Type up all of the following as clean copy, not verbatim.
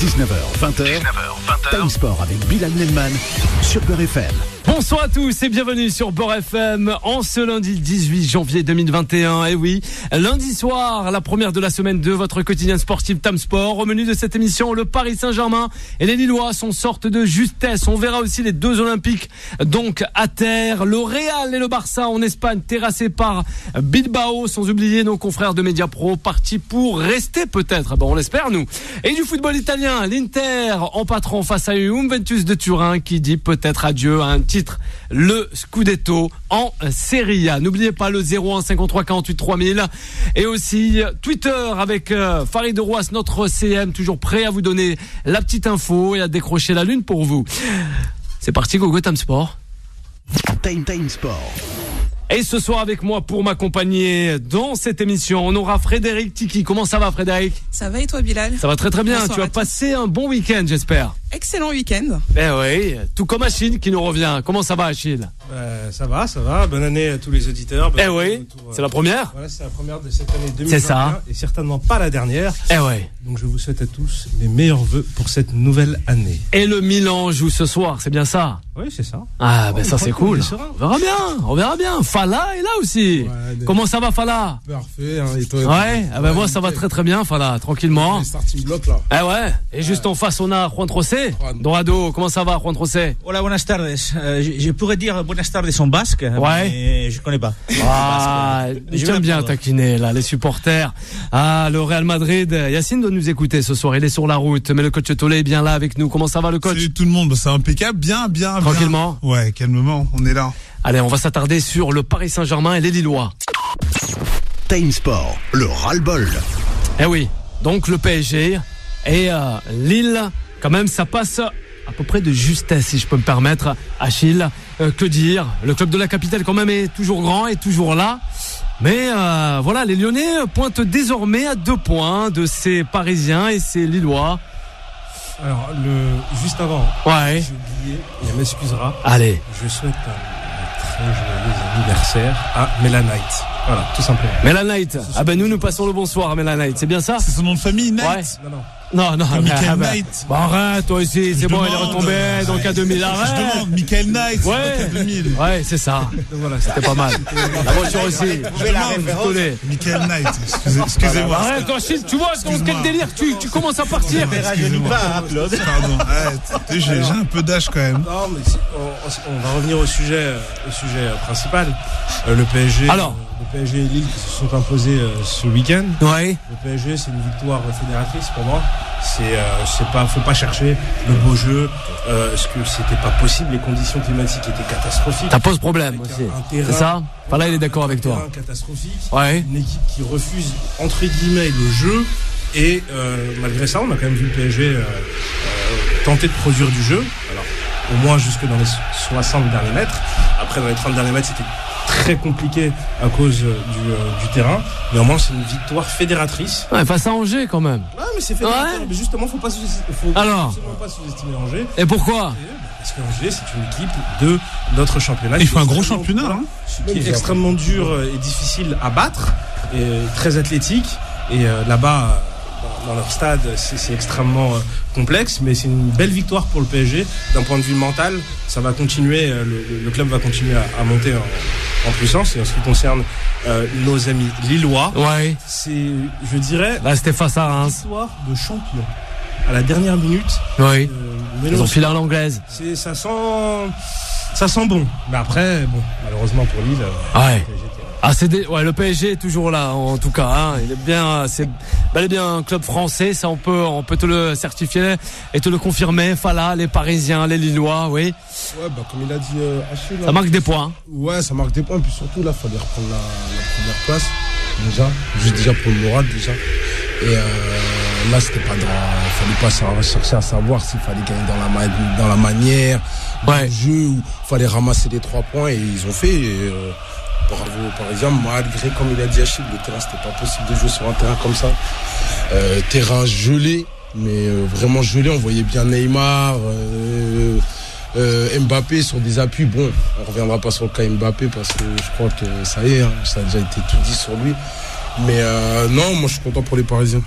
19h, 20h, Time Sport avec Bilal Nelman sur Beurre FM. Bonsoir à tous et bienvenue sur Beurre FM en ce lundi 18 janvier 2021. Et oui, lundi soir, la première de la semaine de votre quotidien sportif Time Sport. Au menu de cette émission, le Paris Saint-Germain et les Lillois sont sorte de justesse. On verra aussi les deux Olympiques donc à terre. Le Real et le Barça en Espagne terrassés par Bilbao. Sans oublier nos confrères de Mediapro partis pour rester peut-être. Bon, on l'espère nous. Et du football italien, l'Inter en patron face à Juventus de Turin qui dit peut-être adieu à un titre, le Scudetto en Serie A. N'oubliez pas le 01 53 48 3000 et aussi Twitter avec Farid Roas, notre CM, toujours prêt à vous donner la petite info et à décrocher la lune pour vous. C'est parti, Gogo Time Sport. Time Sport. Et ce soir avec moi pour m'accompagner dans cette émission, on aura Frédéric Tiki. Comment ça va, Frédéric ? Ça va et toi, Bilal ? Ça va très très bien. Bonsoir, tu as passé un bon week-end, j'espère. Excellent week-end. Eh oui, tout comme Achille qui nous revient. Comment ça va, Achille ? Ça va. Bonne année à tous les auditeurs. Eh oui, c'est la première. Voilà, c'est la première de cette année 2021. C'est ça. Et certainement pas la dernière. Eh ouais. Donc je vous souhaite à tous mes meilleurs vœux pour cette nouvelle année. Et le Milan joue ce soir, c'est bien ça ? Oui, c'est ça. Ah, ben ça c'est cool. On verra bien. Fala est là aussi. Ouais, comment ça va, Fala ? Parfait, hein, et toi, ouais, ah ben moi ça va très très bien, Fala, tranquillement. Les starting block là. Eh ouais, et juste en face on a Juan Trocé, Dorado. Comment ça va, Juan Trocé ? Hola, buenas tardes. Je pourrais dire buenas tardes en basque, mais je connais pas. Ah, j'aime bien taquiner là, les supporters. Ah, le Real Madrid, Yacine doit nous écouter ce soir, il est sur la route, mais le coach Tolé est bien là avec nous. Comment ça va, le coach ? Salut tout le monde, c'est impeccable, bien. Tranquillement. Ouais, calmement, on est là. Allez, on va s'attarder sur le Paris Saint-Germain et les Lillois. Time Sport, le ras-le-bol. Eh oui, donc le PSG et Lille, quand même, ça passe à peu près de justesse, si je peux me permettre, Achille. Que dire ? Le club de la capitale, quand même, est toujours grand, est toujours là. Mais voilà, les Lyonnais pointent désormais à 2 points de ces Parisiens et ces Lillois. Alors, juste avant, ouais. J'ai oublié, et elle m'excusera. Allez. Je souhaite un très joyeux anniversaire à Melanite. Voilà, tout simplement. Melanite. Ah ben nous passons le bonsoir à Melanite, c'est bien ça ? C'est son nom de famille, Knight. Ouais. Non. Michael Knight. Bon, arrête, toi aussi, c'est bon, il est retombé dans K2000. Arrête. Je demande, Michael Knight. Ouais. K2000. Ouais, c'est ça. Voilà, c'était pas mal. La voiture aussi. Je connais. Michael Knight. Excusez-moi. Arrête, toi, tu vois, dans quel délire tu commences à partir. Pardon. J'ai un peu d'âge quand même. Non, mais on va revenir au sujet principal. Le PSG. Alors. Le PSG et Lille qui se sont imposés ce week-end. Ouais. Le PSG, c'est une victoire fédératrice pour moi. Faut pas chercher le beau jeu, parce que c'était pas possible. Les conditions climatiques étaient catastrophiques. Ça pose problème aussi. C'est ça ? Enfin là, il est d'accord avec toi. Un terrain catastrophique. Ouais. Une équipe qui refuse entre guillemets le jeu. Et malgré ça, on a quand même vu le PSG tenter de produire du jeu. Alors, au moins jusque dans les 60 derniers mètres. Après, dans les 30 derniers mètres, c'était très compliqué à cause du terrain. Mais au moins, c'est une victoire fédératrice. Ouais, face à Angers quand même. Ouais, mais c'est fédérateur. Ouais. Mais justement, faut absolument pas sous-estimer Angers. Et pourquoi ? Parce qu'Angers, c'est une équipe de notre championnat. Il faut un gros championnat, hein. Qui est extrêmement dur et difficile à battre. Et très athlétique. Et là-bas, dans leur stade, c'est extrêmement complexe, mais c'est une belle victoire pour le PSG. D'un point de vue mental, ça va continuer, le club va continuer à monter en puissance. Et en ce qui concerne nos amis lillois, ouais. C'est, je dirais, là c'était face à Reims. Histoire de champion. À la dernière minute, oui. Ils ont filé à l'anglaise. Ça sent bon. Mais après, malheureusement pour Lille, ouais. Le PSG est toujours là, en tout cas. Hein. Il est bien, c'est bel et bien un club français. Ça, on peut te le certifier et te le confirmer. Fala, les Parisiens, les Lillois, oui. Ouais, comme il a dit Achille. Ça marque des points. Ouais, ça marque des points. Puis surtout, là, il fallait reprendre la première place. Déjà pour le moral, déjà. Et là, c'était pas il fallait pas chercher à savoir s'il fallait gagner dans la manière, ouais. Du jeu, où il fallait ramasser les 3 points. Et ils ont fait. Et, bravo par exemple, malgré, comme il a dit Achille, le terrain c'était pas possible de jouer sur un terrain comme ça. Terrain gelé, mais vraiment gelé. On voyait bien Neymar, Mbappé sur des appuis. Bon, on reviendra pas sur le cas Mbappé parce que je crois que ça y est, hein, ça a déjà été tout dit sur lui. Mais non, moi je suis content pour les Parisiens.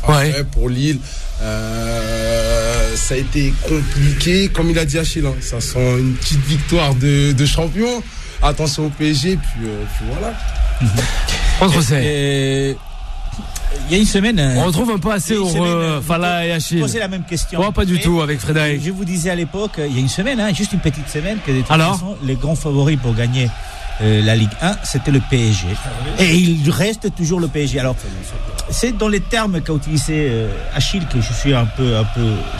Après, ouais. Pour Lille, ça a été compliqué. Comme il a dit Achille, ça sent une petite victoire de champion. Attention au PSG, puis voilà. Il y a une semaine, on retrouve un peu assez heureux Fala et Achille. Posez la même question. Pas du tout avec Frédéric. Je vous disais à l'époque, il y a une semaine, juste une petite semaine, que de toute façon, les grands favoris pour gagner la Ligue 1, c'était le PSG. Et il reste toujours le PSG. Alors, c'est dans les termes qu'a utilisé Achille que je suis un peu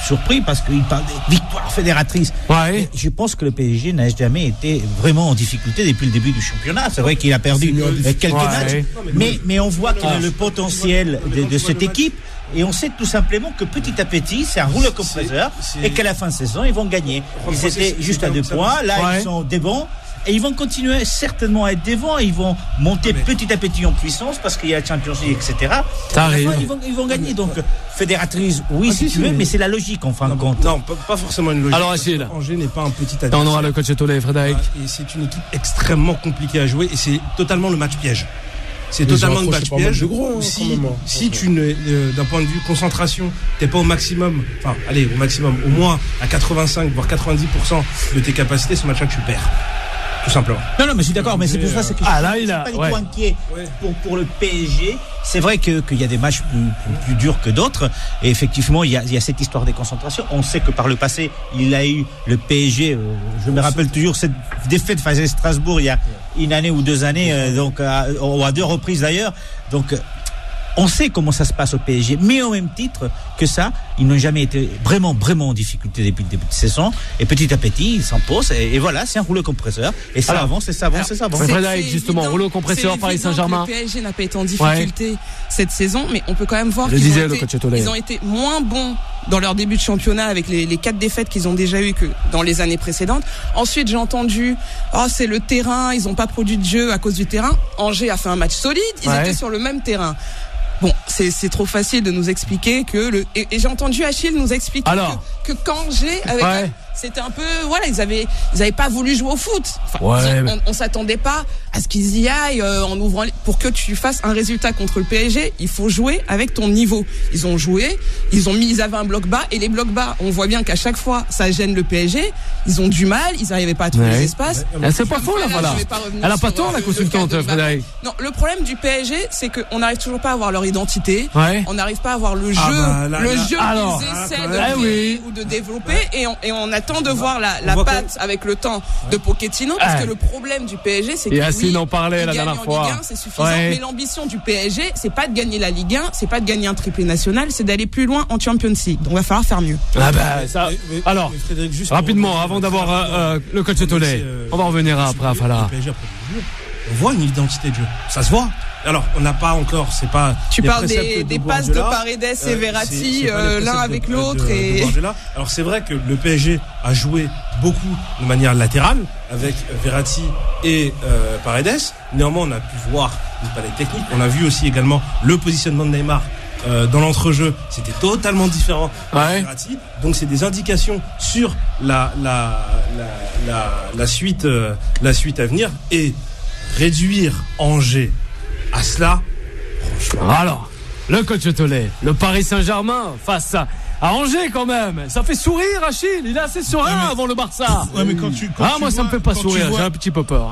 surpris parce qu'il parle de victoire fédératrice. Ouais. Je pense que le PSG n'a jamais été vraiment en difficulté depuis le début du championnat. C'est vrai qu'il a perdu quelques matchs, mais on voit qu'il a le potentiel de cette équipe. Et on sait tout simplement que petit à petit, c'est un rouleau compresseur et qu'à la fin de saison, ils vont gagner. Ils étaient juste à 2 points. Là, ils sont devant. Et ils vont continuer certainement à être devant. Ils vont monter petit à petit en puissance parce qu'il y a la Champions League, etc. Ils vont gagner. Donc, fédératrice, si tu veux, mais c'est la logique en fin de compte. Non, pas forcément une logique. Alors, Achille. Angers n'est pas un petit adversaire. On aura le coach Etolé, Frédéric. Et c'est une équipe extrêmement compliquée à jouer et c'est totalement le match piège. C'est totalement le match piège. Si tu d'un point de vue concentration, t'es pas au maximum, au maximum, au moins à 85 voire 90% de tes capacités, ce match-là que tu perds. Tout simplement. Non, mais je suis d'accord, mais c'est pour ça que je suis pas du tout inquiet pour le PSG. C'est vrai qu'il y a des matchs plus durs que d'autres. Et effectivement, il y a cette histoire des concentrations. On sait que par le passé, il a eu le PSG. Je me rappelle toujours cette défaite face à Strasbourg il y a une année ou 2 années, donc à 2 reprises d'ailleurs. Donc on sait comment ça se passe au PSG, mais au même titre que ça, ils n'ont jamais été vraiment en difficulté depuis le début de saison. Et petit à petit, ils s'imposent. Et voilà, c'est un rouleau compresseur. Et ça avance, et ça avance, et ça avance. Frédéric, justement, rouleau compresseur, Paris Saint-Germain. Le PSG n'a pas été en difficulté cette saison, mais on peut quand même voir qu'ils ont été moins bons dans leur début de championnat avec les 4 défaites qu'ils ont déjà eues que dans les années précédentes. Ensuite, j'ai entendu, c'est le terrain, ils n'ont pas produit de jeu à cause du terrain. Angers a fait un match solide, ils étaient sur le même terrain. Bon, c'est trop facile de nous expliquer que et j'ai entendu Achille nous expliquer que quand Angers avec c'était un peu ils avaient pas voulu jouer au foot. On s'attendait pas à ce qu'ils y aillent en ouvrant pour que tu fasses un résultat contre le PSG, il faut jouer avec ton niveau. Ils ont joué, ils avaient un bloc bas et les blocs bas, on voit bien qu'à chaque fois ça gêne le PSG, ils ont du mal, ils n'arrivaient pas à trouver les espaces. C'est pas faux là, voilà. Elle a pas tort la consultante Frédéric. Non, le problème du PSG, c'est qu'on n'arrive toujours pas à avoir leur identité. On n'arrive pas à avoir le jeu, qu'ils essaient de créer ou de développer et on attend de voir la patte avec le temps de Pochettino parce que le problème du PSG c'est que en parlait la dernière fois. Ligue 1, c'est suffisant, mais l'ambition du PSG c'est pas de gagner la Ligue 1, c'est pas de gagner un triplé national, c'est d'aller plus loin en Champions League. Donc il va falloir faire mieux. Alors rapidement avant d'avoir le coach Etolé, on va revenir après à Fala. On voit une identité de jeu, ça se voit. Alors, on n'a pas encore, c'est pas. Tu parles des passes de Paredes et Verratti, l'un avec l'autre. Alors, c'est vrai que le PSG a joué beaucoup de manière latérale avec Verratti et Paredes. Néanmoins, on a pu voir une palette technique. On a vu aussi également le positionnement de Neymar dans l'entrejeu. C'était totalement différent de Verratti. Donc, c'est des indications sur la suite à venir et réduire Angers à cela, franchement. Alors, le coach Etolé, le Paris Saint-Germain face à Angers quand même. Ça fait sourire Achille, il est assez serein avant le Barça. Mais moi ça me fait pas sourire, j'ai un petit peu peur.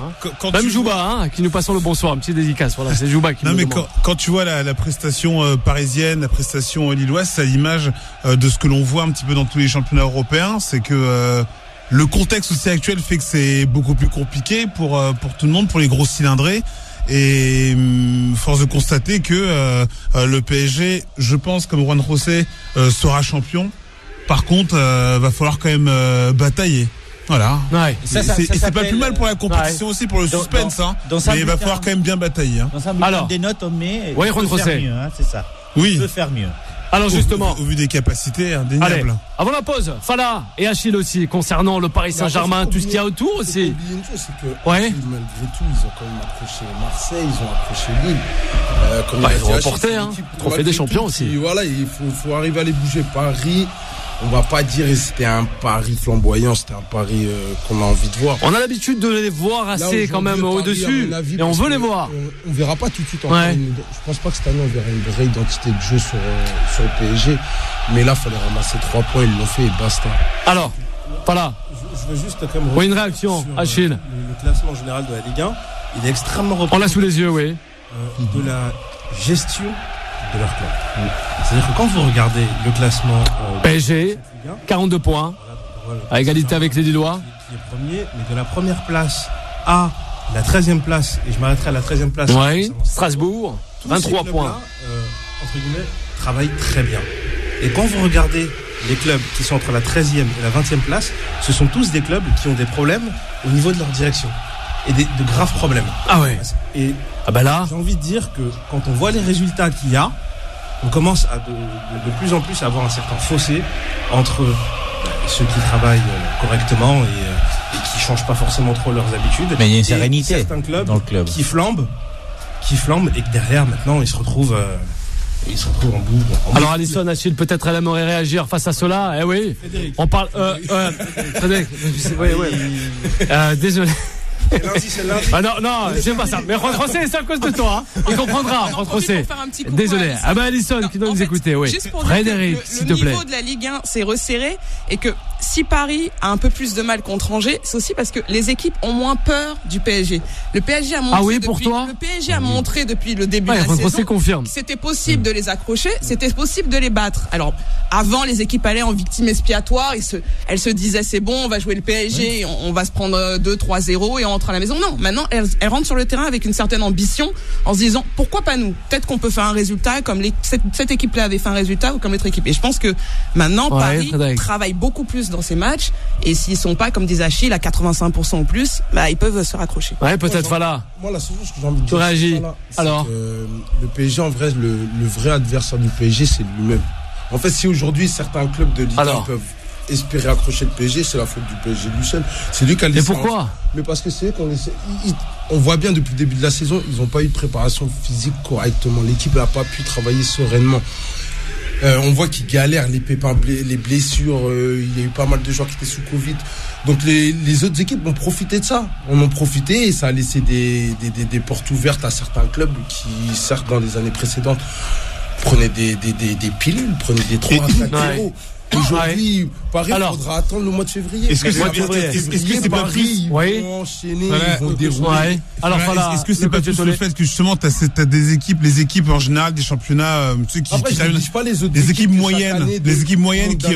Même Jouba, qui nous passons le bonsoir, un petit dédicace. Voilà, c'est Jouba qui nous demande. Quand tu vois la prestation parisienne, la prestation lilloise, c'est à l'image de ce que l'on voit un petit peu dans tous les championnats européens, c'est que le contexte aussi actuel fait que c'est beaucoup plus compliqué pour tout le monde, pour les grosses cylindrées. Et force de constater que le PSG, je pense, comme Juan José, sera champion. Par contre, va falloir quand même batailler. Voilà. C'est pas plus mal pour la compétition aussi, pour le suspense. Mais il va falloir quand même bien batailler. Dans un bulletin des notes, on met. Juan José. Mieux, c'est ça. Oui. On peut faire mieux. Alors justement, au vu des capacités indéniables. Allez, avant la pause, Fala et Achille aussi concernant le Paris Saint-Germain, tout ce qu'il y a autour aussi. Une chose, c'est que malgré tout, ils ont quand même accroché Marseille, ils ont accroché Lille. Ils ont remporté, trophée des champions aussi. Voilà, il faut arriver à les bouger. Paris, on va pas dire que c'était un pari flamboyant, c'était un pari qu'on a envie de voir. On a l'habitude de les voir assez quand même au-dessus, et on veut les voir. On verra pas tout de suite. Je pense pas que cette année on verra une vraie identité de jeu sur le PSG, mais là, il fallait ramasser 3 points, ils l'ont fait et basta. Alors, voilà. Je veux juste quand même une réaction, Achille. Le classement général de la Ligue 1, il est extrêmement représentatif. On l'a sous les yeux, oui. De la gestion de leur club. C'est-à-dire que quand vous regardez le classement PSG, 42 points, à égalité avec les Lillois. Qui est premier, mais de la première place à la 13e place, et je m'arrêterai à la 13e place. Oui, Strasbourg, 23 points. Entre guillemets, travaillent très bien. Et quand vous regardez les clubs qui sont entre la 13e et la 20e place, ce sont tous des clubs qui ont des problèmes au niveau de leur direction. Et de graves problèmes. Ah ouais. Et là, j'ai envie de dire que quand on voit les résultats qu'il y a, on commence à de plus en plus à avoir un certain fossé entre ceux qui travaillent correctement et qui changent pas forcément trop leurs habitudes. Mais il y a une sérénité certains clubs dans le club qui flambent et que derrière maintenant ils se retrouvent en bout. Alors Alisson, Achille, peut-être elle aimerait réagir face à cela. Eh oui. Frédéric. On parle. Frédéric. Oui. Désolé. C'est lundi. Ah non, j'aime pas ça. Mais Juan José, c'est à cause de toi. Hein. Il comprendra, Juan José. Désolé. Alisson qui doit nous écouter, oui. Frédéric, s'il te plaît. Le niveau de la Ligue 1 s'est resserré et que si Paris a un peu plus de mal contre Angers, c'est aussi parce que les équipes ont moins peur du PSG. Le PSG a montré montré depuis le début de la saison confirme. C'était possible de les accrocher, c'était possible de les battre. Alors, avant, les équipes allaient en victime expiatoire, elles se disaient c'est bon, on va jouer le PSG, on va se prendre 2-3-0 et on rentre à la maison. Non, maintenant, elles rentrent sur le terrain avec une certaine ambition en se disant pourquoi pas nous? Peut-être qu'on peut faire un résultat comme cette équipe-là avait fait un résultat ou comme l'autre équipe. Et je pense que maintenant, Paris travaille beaucoup plus dans ces matchs et s'ils sont pas, comme disait Achille, à 85% ou plus, ils peuvent se raccrocher. Ouais, peut-être voilà. Moi, la seule chose que j'ai envie de dire, tu réagis. Alors, le PSG, en vrai, le vrai adversaire du PSG, c'est lui-même. En fait, si aujourd'hui certains clubs de Ligue 1 peuvent espérer accrocher le PSG, c'est la faute du PSG lui seul. C'est lui qui a laissé. Et pourquoi ? Mais parce que c'est qu'on on voit bien depuis le début de la saison, ils n'ont pas eu de préparation physique correctement. L'équipe n'a pas pu travailler sereinement. On voit qu'ils galèrent, les pépins, les blessures. Il y a eu pas mal de joueurs qui étaient sous Covid. Donc les autres équipes ont profité de ça. On en profité et ça a laissé des portes ouvertes à certains clubs qui, certes, dans les années précédentes, prenaient des pilules, prenaient des 3-4-0. Aujourd'hui, Paris, il faudra attendre le mois de février. Est-ce que c'est pas Paris, ils vont enchaîner, ils vont dérouler. Alors voilà, est-ce que c'est pas juste le fait que justement t'as des équipes, les équipes en général des championnats, ceux qui pas les équipes moyennes, les équipes moyennes qui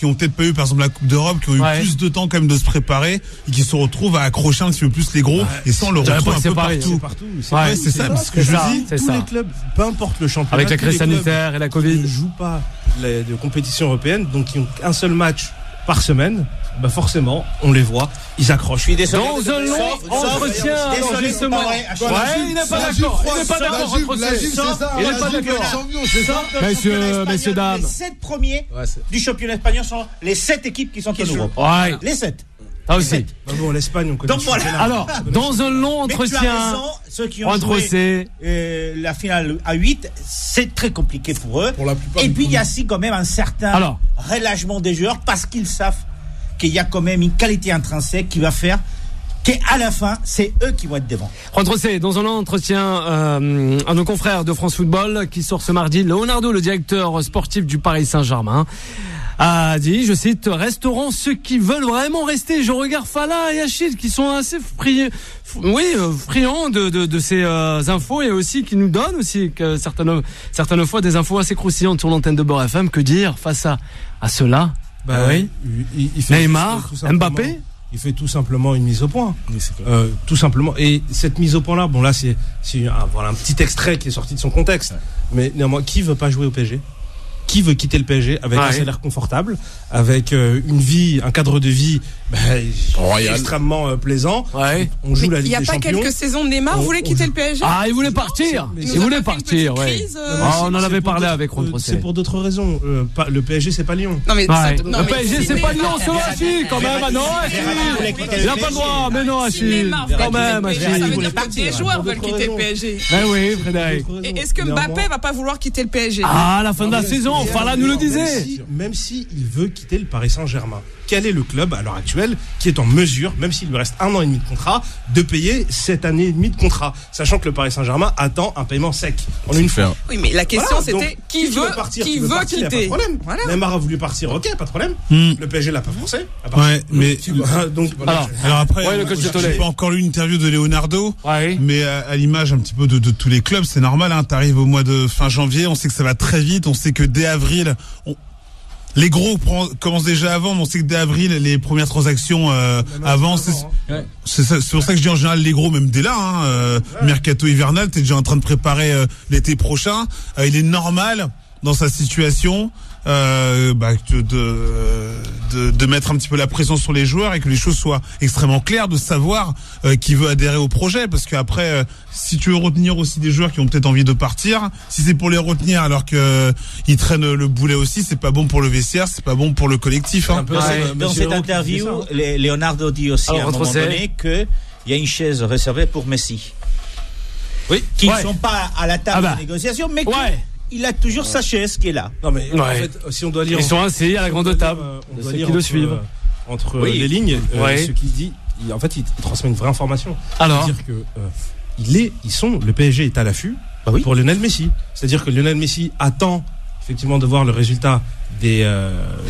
ont peut-être pas eu par exemple la Coupe d'Europe, qui ont eu plus de temps quand même de se préparer et qui se retrouvent à accrocher un petit peu plus les gros et ça on le retrouve un peu partout. C'est ça, ce que je dis. Tous les clubs, peu importe le championnat, avec la crise sanitaire et la Covid, ne jouent pas de compétition européenne, donc ils ont un seul match par semaine, forcément, on les voit, ils accrochent. Dans un long entretien, justement. Il n'est pas d'accord. Il n'est pas d'accord. Il n'est pas d'accord. Messieurs, dames. Les 7 premiers du championnat espagnol sont les 7 équipes qui sont en Europe. Les 7. Ah aussi. Bon, l'Espagne, on connaît. Donc voilà. Alors, dans un long entretien, ceux qui ont joué la finale à 8, c'est très compliqué pour eux. Et puis il y a aussi quand même un certain relâchement des joueurs parce qu'ils savent qu'il y a quand même une qualité intrinsèque qui va faire qu'à la fin, c'est eux qui vont être devant. Juan José, dans un entretien à nos confrères de France Football qui sort ce mardi, Leonardo, le directeur sportif du Paris Saint-Germain, a dit, je cite, resteront ceux qui veulent vraiment rester. Je regarde Fala et Achille qui sont assez friands de ces infos et aussi qui nous donnent aussi que certaines fois des infos assez croustillantes sur l'antenne de Beurre FM. Que dire face à cela? Il fait Neymar, Mbappé. Il fait tout simplement une mise au point. Tout simplement. Et cette mise au point là, c'est un petit extrait qui est sorti de son contexte. Mais néanmoins, qui veut pas jouer au PSG? Qui veut quitter le PSG avec un salaire confortable, avec une vie, un cadre de vie extrêmement plaisant. On joue la Ligue des Champions. Il n'y a pas quelques saisons de Neymar voulait quitter le PSG. Il voulait partir. On en avait parlé avec Juan José. C'est pour d'autres raisons. Le PSG, c'est pas Lyon. Le PSG, c'est pas Lyon, c'est Achille quand même. Non, Achille. Il n'a pas le droit. Mais non, Achille. Quand même, Achille. Ça veut dire que les joueurs veulent quitter le PSG. Ben oui, Frédéric. Est-ce que Mbappé va pas vouloir quitter le PSG? À la fin de la saison. Justement, Fala nous le disait. Même si il veut quitter le Paris Saint-Germain, quel est le club à l'heure actuelle qui est en mesure, même s'il lui reste 1 an et demi de contrat, de payer 7 années et demie de contrat, sachant que le Paris Saint-Germain attend un paiement sec en une fois. Oui, mais la question c'était qui veut quitter. Voilà. Neymar a voulu partir, ok, pas de problème. Le PSG l'a pas forcé. Ouais, mais donc alors après, j'ai pas encore lu une interview de Leonardo, mais à l'image un petit peu de tous les clubs, c'est normal. Hein, t'arrives au mois de fin janvier, on sait que ça va très vite, on sait que dès avril, les gros commencent déjà avant, mais on sait que dès avril, les premières transactions avancent. C'est pour ça que je dis en général les gros, même dès là, mercato hivernal, t'es déjà en train de préparer l'été prochain. Il est normal dans sa situation de mettre un petit peu la pression sur les joueurs et que les choses soient extrêmement claires, de savoir qui veut adhérer au projet, parce qu'après si tu veux retenir aussi des joueurs qui ont peut-être envie de partir, si c'est pour les retenir alors que ils traînent le boulet aussi, c'est pas bon pour le vestiaire, c'est pas bon pour le collectif. Hein. Dans cette interview, Leonardo dit aussi à un moment donné que il y a une chaise réservée pour Messi. Oui, qui ne sont pas à la table de négociation, mais il a toujours sa chaise qui est là. Non mais en fait, si on doit lire, ils sont assis à la grande table. On doit lire qui le suivent entre les lignes. Ce qu'il dit, en fait, il transmet une vraie information. Alors, c'est-à-dire que le PSG est à l'affût pour Lionel Messi. C'est-à-dire que Lionel Messi attend effectivement de voir le résultat des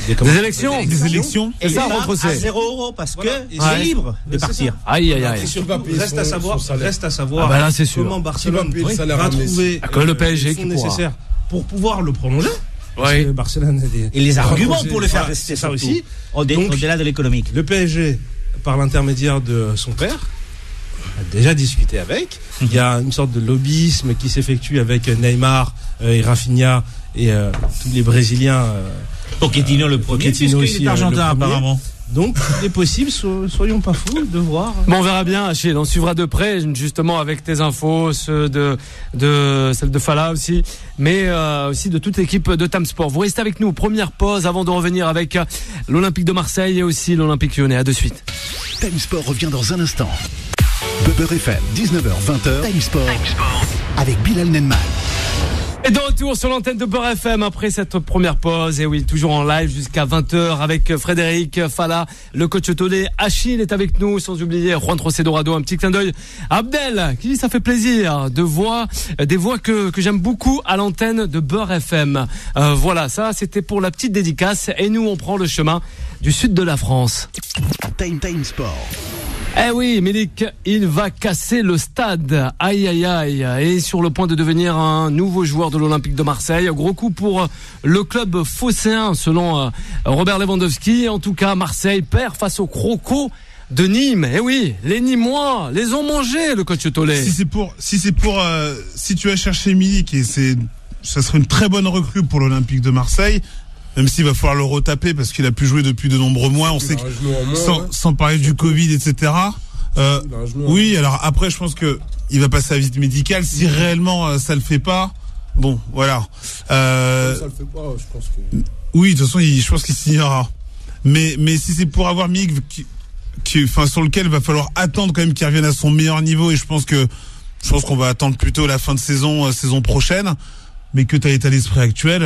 élections. Et ça rentre à 0 € parce que il est libre de partir. Aïe. Reste à savoir là, c'est sûr. Comment Barcelone va trouver le PSG qui nécessaire pour pouvoir le prolonger. Parce que Barcelone et les arguments pour le faire rester, ça aussi, au-delà de l'économique. Le PSG, par l'intermédiaire de son père, a déjà discuté avec. Il y a une sorte de lobbyisme qui s'effectue avec Neymar et Rafinha et tous les Brésiliens. Pochettino le premier, Pochettino aussi, il est argentin apparemment. Donc, il est possible, soyons pas fous, de voir. Bon, on verra bien, Achille. On suivra de près, justement, avec tes infos, ceux de celle de Fala aussi, mais aussi de toute l'équipe de Tam Sport. Vous restez avec nous. Première pause avant de revenir avec l'Olympique de Marseille et aussi l'Olympique Lyonnais. À de suite. Time Sport revient dans un instant. Beurre FM, 19h-20h. Time Sport avec Bilal Nenman. Et de retour sur l'antenne de Beurre FM après cette première pause. Et oui, toujours en live jusqu'à 20h avec Frédéric, Fala, le coach Tolé, Achille est avec nous, sans oublier Juan Trocé Dorado. Un petit clin d'œil à Abdel qui dit ça fait plaisir des voix que j'aime beaucoup à l'antenne de Beurre FM. Voilà, ça c'était pour la petite dédicace. Et nous on prend le chemin du sud de la France. Time Sport. Eh oui, Milik, il va casser le stade. Aïe. Et sur le point de devenir un nouveau joueur de l'Olympique de Marseille. Gros coup pour le club phocéen, selon Robert Lewandowski. En tout cas, Marseille perd face aux Crocos de Nîmes. Eh oui, les Nîmois les ont mangés, le coach Tolé. Si tu vas chercher Milik, et ça serait une très bonne recrue pour l'Olympique de Marseille. Même s'il va falloir le retaper parce qu'il a pu jouer depuis de nombreux mois. On sait que, sans parler du Covid, etc. Oui, alors après, je pense que il va passer à visite médicale. Si réellement ça le fait pas, bon, voilà. Ça le fait pas, je pense que. Oui, de toute façon, je pense qu'il signera. Mais si c'est pour avoir Milik, sur lequel il va falloir attendre quand même qu'il revienne à son meilleur niveau, et je pense qu'on va attendre plutôt la fin de saison prochaine. Mais que tu as état d'esprit actuel,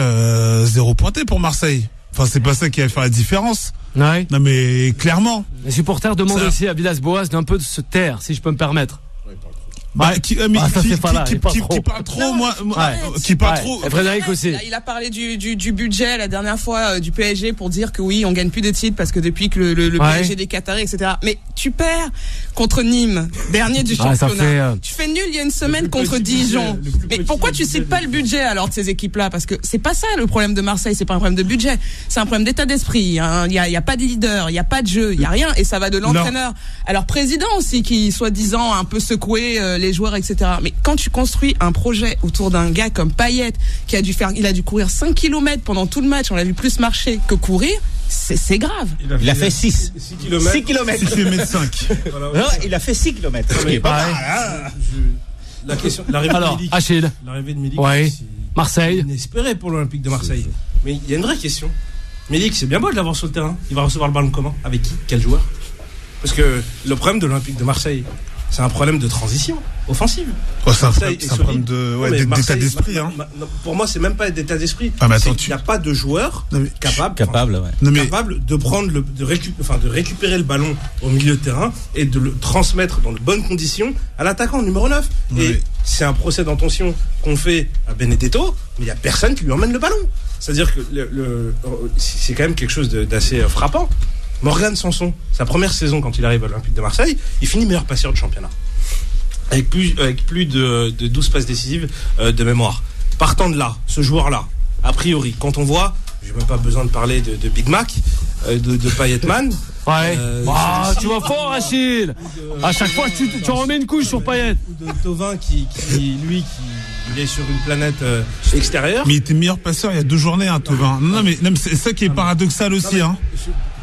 0 pointé pour Marseille. Enfin, c'est pas ça qui va faire la différence. Ouais. Non, mais clairement. Les supporters demandent aussi à Villas-Boas d'un peu de se taire, si je peux me permettre. Qui parle trop, qui parle trop. Et Frédéric aussi. Il a parlé du budget la dernière fois du PSG pour dire que oui, on gagne plus de titres parce que depuis que le PSG des Qataris, etc. Mais tu perds contre Nîmes, dernier du championnat. Tu fais nul il y a une semaine contre Dijon. Mais pourquoi tu cites pas le budget alors de ces équipes-là? Parce que c'est pas ça le problème de Marseille, c'est pas un problème de budget, c'est un problème d'état d'esprit. Il y a pas de leader, il y a pas de jeu, il y a rien, et ça va de l'entraîneur. Alors président aussi qui soi-disant un peu secoué les joueurs, etc. Mais quand tu construis un projet autour d'un gars comme Payet, il a dû courir 5 km pendant tout le match, on l'a vu plus marcher que courir, c'est grave. Il a fait 6 km. 6 km 5. Non, il a fait 6 km. Ce qui est pas mal. La question, l'arrivée de Milik, Marseille. Inespéré pour l'Olympique de Marseille. Mais il y a une vraie question. Milik, c'est bien beau de l'avoir sur le terrain. Il va recevoir le ballon comment? Avec qui? Quel joueur? Parce que le problème de l'Olympique de Marseille, c'est un problème de transition offensive. C'est un problème d'état d'esprit. Pour moi, c'est même pas d'état d'esprit. Il n'y a pas de joueur capable de prendre de récupérer le ballon au milieu de terrain et de le transmettre dans de bonnes conditions à l'attaquant numéro 9. Oui. Et c'est un procès d'intention qu'on fait à Benedetto, mais il n'y a personne qui lui emmène le ballon. C'est-à-dire que c'est quand même quelque chose d'assez frappant. Morgan Sanson, sa première saison quand il arrive à l'Olympique de Marseille, il finit meilleur passeur de championnat. Avec plus de 12 passes décisives de mémoire. Partant de là, ce joueur-là, a priori, quand on voit, j'ai même pas besoin de parler de Big Mac, de Payetman. Ouais. Tu vas fort, Achille. À chaque fois, tu remets une couche sur Payet. Ou de Thauvin qui est sur une planète extérieure. Mais il était meilleur passeur il y a 2 journées, Thauvin. Non, mais c'est ça qui est paradoxal aussi.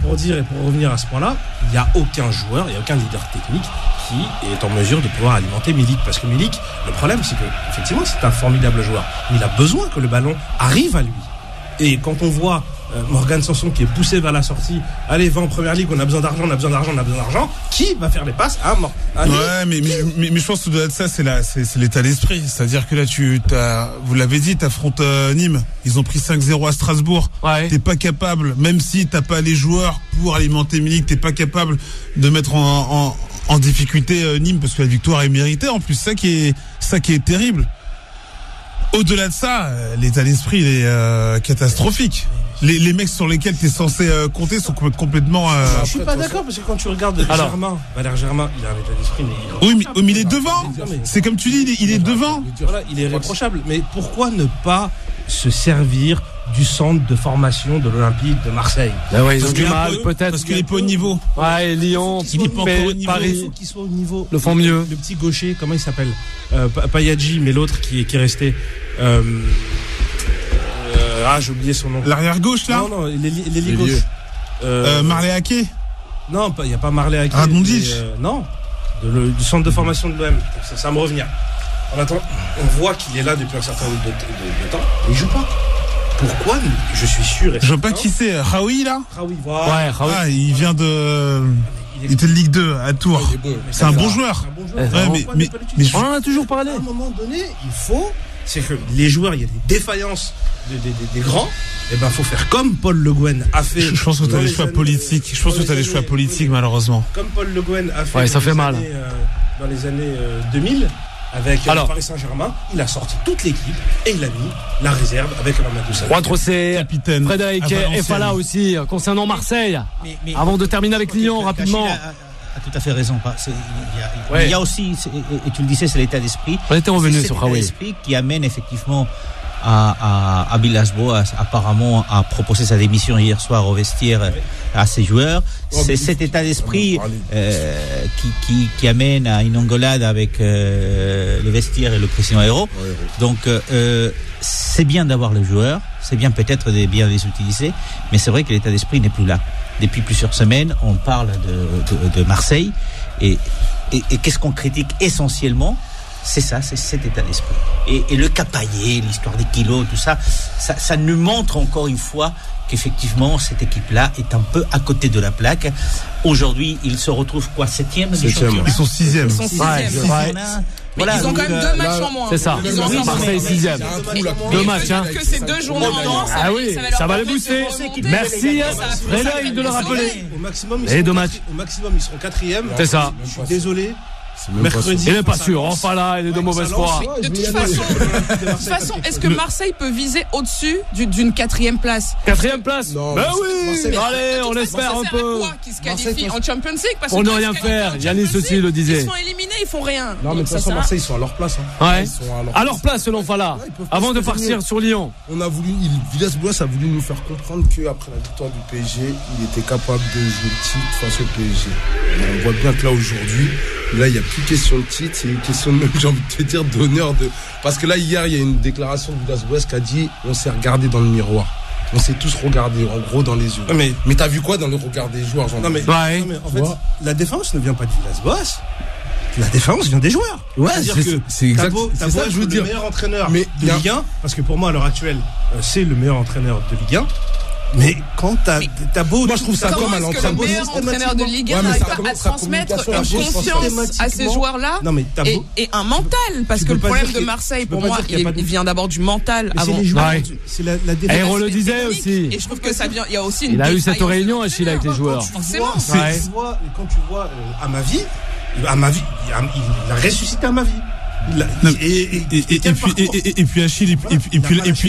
Pour revenir à ce point-là, il n'y a aucun joueur, il n'y a aucun leader technique qui est en mesure de pouvoir alimenter Milik. Parce que Milik, le problème, c'est que effectivement, c'est un formidable joueur. Mais il a besoin que le ballon arrive à lui. Et quand on voit Morgan Sanson qui est poussé vers la sortie, allez, va en première ligue, on a besoin d'argent, qui va faire les passes à mais je pense que au-delà de ça, c'est l'état d'esprit. C'est-à-dire que là, vous l'avez dit, t'affrontes Nîmes. Ils ont pris 5-0 à Strasbourg. Ouais. T'es pas capable, même si t'as pas les joueurs pour alimenter Milik, t'es pas capable de mettre en difficulté Nîmes parce que la victoire est méritée. En plus, ça qui est terrible. Au-delà de ça, l'état d'esprit il est catastrophique. Les mecs sur lesquels tu es censé compter sont complètement... Je suis pas d'accord parce que quand tu regardes Valère Germain, il a un état d'esprit... Mais il est devant. C'est comme tu dis, il est devant. Voilà, il est irréprochable. Mais pourquoi ne pas se servir du centre de formation de l'Olympique de Marseille? Ils ont du mal, peut-être. Parce qu'il n'est pas au niveau. Ouais, Lyon, il n'est pas encore au niveau. Paris. Il faut qu'il soit au niveau. Le font mieux. Le petit gaucher, comment il s'appelle? Pas Yadji, mais l'autre qui est resté... j'ai oublié son nom. L'arrière gauche là? Non, l'ailier gauche. Marley Haké? Non, il n'y a pas Marley Haké. Radonjic? Non, du centre de formation de l'OM. Ça me revient. En attendant, on voit qu'il est là depuis un certain nombre de temps, mais il joue pas. Pourquoi? Je suis sûr. Je vois pas qui c'est. Raoui là? Raoui, voilà. Ouais, Raoui. Il vient de... Il était de Ligue 2 à Tours. C'est un bon joueur. Mais on en a toujours parlé. À un moment donné, c'est que les joueurs, il y a des défaillances des grands. Et faut faire comme Paul Le Guen a fait. Je pense que tu as des choix politiques. Je pense que tu as des choix politiques, malheureusement. Comme Paul Le Guen a fait. Ouais, ça fait mal. Dans les années 2000. Avec Paris Saint-Germain, il a sorti toute l'équipe et il a mis la réserve avec Mamadou Sarr. Juan Trocé, capitaine, Frédéric Efala aussi, concernant Marseille. Mais avant de terminer avec Lyon, rapidement. A tout à fait raison. Il y a aussi, et tu le disais, c'est l'état d'esprit. On était revenu sur Raoui. L'état d'esprit qui amène effectivement à Villas-Boas apparemment à proposer sa démission hier soir au vestiaire à ses joueurs. C'est cet état d'esprit qui amène à une engueulade avec le vestiaire et le président Hérault. Donc c'est bien d'avoir les joueurs, c'est bien peut-être de bien les utiliser, mais c'est vrai que l'état d'esprit n'est plus là. Depuis plusieurs semaines, on parle de Marseille et qu'est-ce qu'on critique essentiellement? C'est ça, c'est cet état d'esprit. Et le capaillé, l'histoire des kilos, tout ça, ça nous montre encore une fois qu'effectivement, cette équipe-là est un peu à côté de la plaque. Aujourd'hui, ils se retrouvent 7e du championnat. Ils sont 6e. Voilà, ils ont quand même 2 matchs en moins. C'est ça. Marseille 6e. 2 matchs, hein. Que c'est 2 journées en moins. Ah oui, ça va les booster. Merci, Frédéric, de le rappeler. Au maximum, ils seront 4e. C'est ça. Je suis désolé. Mercredi, il n'est pas sûr. Enfin là, il est de mauvaise foi. De toute façon, est-ce que Marseille peut viser au-dessus d'une 4e place? 4e place? Ben oui. Allez, on espère un peu. Qui se qualifie en Champions League? Pour ne rien faire. Yannis aussi le disait. Ils sont éliminés, ils font rien. Non, mais de toute façon, Marseille, ils sont à leur place. Ouais. À leur place, selon Fala. Avant de partir sur Lyon. Villas-Boas a voulu nous faire comprendre qu'après la victoire du PSG, il était capable de jouer le titre face au PSG. On voit bien que là, aujourd'hui, là, il n'y a plus question de titre, c'est une question de, même, j'ai envie de te dire, d'honneur. Parce que là, hier, il y a une déclaration de Villas-Boas qui a dit on s'est regardé dans le miroir. On s'est tous regardés, en gros, dans les yeux. Mais t'as vu quoi dans le regard des joueurs, Jean? Non, mais en fait, la défense ne vient pas de Villas-Boas. La défense vient des joueurs. Ouais, c'est exact. T'as beau être le meilleur entraîneur de Ligue 1, parce que pour moi, à l'heure actuelle, c'est le meilleur entraîneur de Ligue 1. Mais quand t'as beau... Moi, je trouve ça comme à l'entraînement. Le meilleur entraîneur de Ligue 1 n'arrive pas à transmettre une confiance à ces joueurs-là et un mental. Parce que le problème de Marseille, pour moi, il vient d'abord du mental avant. C'est la défense. Héros le disait aussi. Et je trouve que ça vient... Il y a aussi une... Il a eu cette réunion, Achille, avec les joueurs. Forcément. Quand tu vois Amavi, il a ressuscité Amavi. Et puis Achille,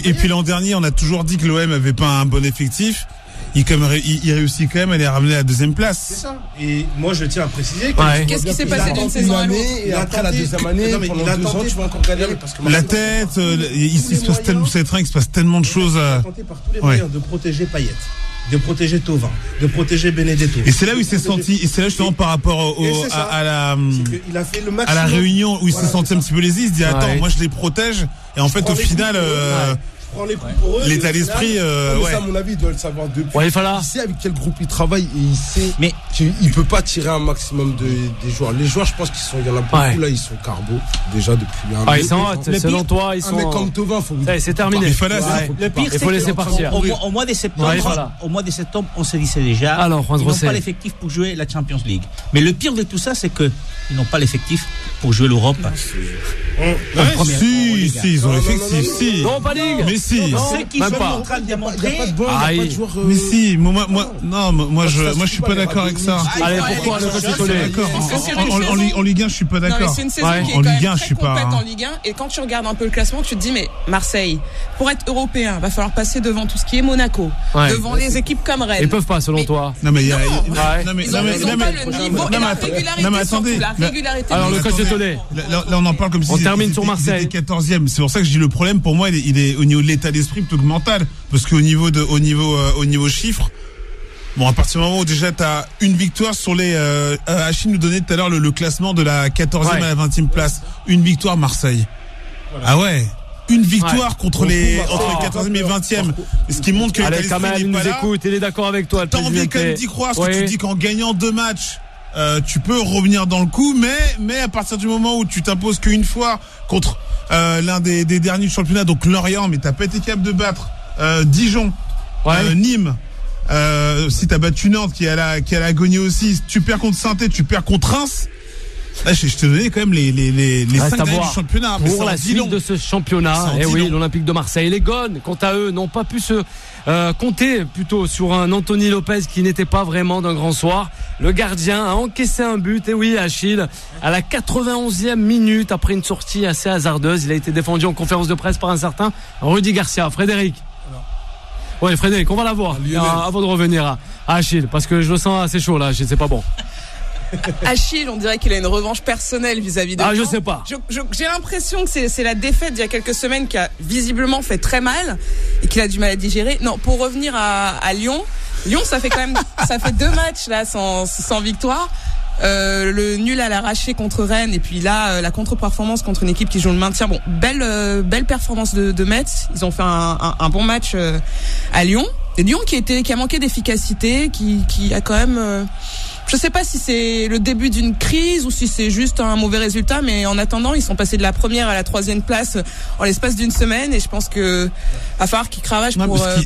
et puis l'an dernier, on a toujours dit que l'OM avait pas un bon effectif. Il réussit quand même à les ramener à la deuxième place. C'est ça. Et moi, je tiens à préciser qu'est-ce qui s'est passé d'une saison à l'autre. Et après la deuxième année, pendant 2 ans, tu vas encore gagner. La tête, il se passe tellement, vous savez très bien qu'il se passe tellement de choses. Il a tenté par tous les moyens de protéger Payet, de protéger Thauvin, de protéger Benedetto. Et c'est là où il s'est senti, et c'est là justement par rapport à la réunion où il s'est senti un petit peu lésé, il se dit attends, moi je les protège, et en fait au final prend les coups pour eux. L'état d'esprit, ça, à mon avis, il doit le savoir depuis. Ouais, il sait avec quel groupe il travaille et il sait qu'il peut pas tirer un maximum des joueurs. Les joueurs, je pense qu'il y en a beaucoup là, ils sont carbo déjà depuis un an. Ils sont selon toi, ils sont. Mais comme Thauvin, c'est terminé. Le pire, il faut laisser partir. Au mois de septembre, on se disait déjà, ils n'ont pas l'effectif pour jouer la Champions League. Mais le pire de tout ça, c'est que ils n'ont pas l'effectif pour jouer l'Europe. Si, ils ont l'effectif, si. Non, pas Ligue. Mais si. C'est qu'ils sont en train de démontrer. Mais si, moi je suis pas d'accord avec ça. Allez, pourquoi le coach d'accord. En Ligue 1, je suis pas d'accord. C'est une saison qui est quand même très complète en Ligue 1. Et quand tu regardes un peu le classement, tu te dis, mais Marseille, pour être européen, va falloir passer devant tout ce qui est Monaco, devant les équipes comme Rennes. Ils peuvent pas, selon toi. Non, mais il y a. Ils ont pas le niveau et la régularité. Attendez. La régularité. Alors, le coach étonné. Là, on en parle comme si on termine sur Marseille. 14e. C'est pour ça que je dis le problème pour moi, il est au niveau de l'état d'esprit plutôt que mental. Parce qu'au niveau chiffres, bon, à partir du moment où déjà t'as une victoire sur les, Achille nous donnait tout à l'heure le classement de la 14e à la 20e place. Une victoire Marseille. Voilà. Ah ouais. Une victoire contre les 14e et 20e. Ce qui montre que allez, Kamel, il nous écoute, il est d'accord avec toi. T'as envie quand même d'y croire, parce que tu dis qu'en gagnant 2 matchs, tu peux revenir dans le coup, mais à partir du moment où tu t'imposes qu'une fois contre l'un des derniers du championnat, donc Lorient, mais t'as pas été capable de battre Dijon, Nîmes, si t'as battu Nantes qui a la gagné aussi, tu perds contre Saint-Étienne, tu perds contre Reims. Là, je t'ai donné quand même les 5 derniers du championnat. Pour la suite de ce championnat, l'Olympique de Marseille et les Gones, quant à eux, n'ont pas pu se compter plutôt sur un Anthony Lopez qui n'était pas vraiment d'un grand soir. Le gardien a encaissé un but, Achille, à la 91e minute, après une sortie assez hasardeuse. Il a été défendu en conférence de presse par un certain Rudy Garcia. Frédéric. Ouais, Frédéric, on va la voir avant de revenir à Achille, parce que je le sens assez chaud là, Achille, c'est pas bon. Achille, on dirait qu'il a une revanche personnelle vis-à-vis de je sais pas. J'ai l'impression que c'est la défaite d'il y a quelques semaines qui a visiblement fait très mal et qu'il a du mal à digérer. Non, pour revenir à Lyon, ça fait 2 matchs là sans victoire. Le nul à l'arraché contre Rennes et puis là la contre-performance contre une équipe qui joue le maintien. Bon, belle performance de Metz. Ils ont fait un bon match à Lyon. Et Lyon qui a manqué d'efficacité, qui a quand même je sais pas si c'est le début d'une crise ou si c'est juste un mauvais résultat, mais en attendant, ils sont passés de la première à la 3e place en l'espace d'une semaine, et je pense que va falloir qu'ils cravagent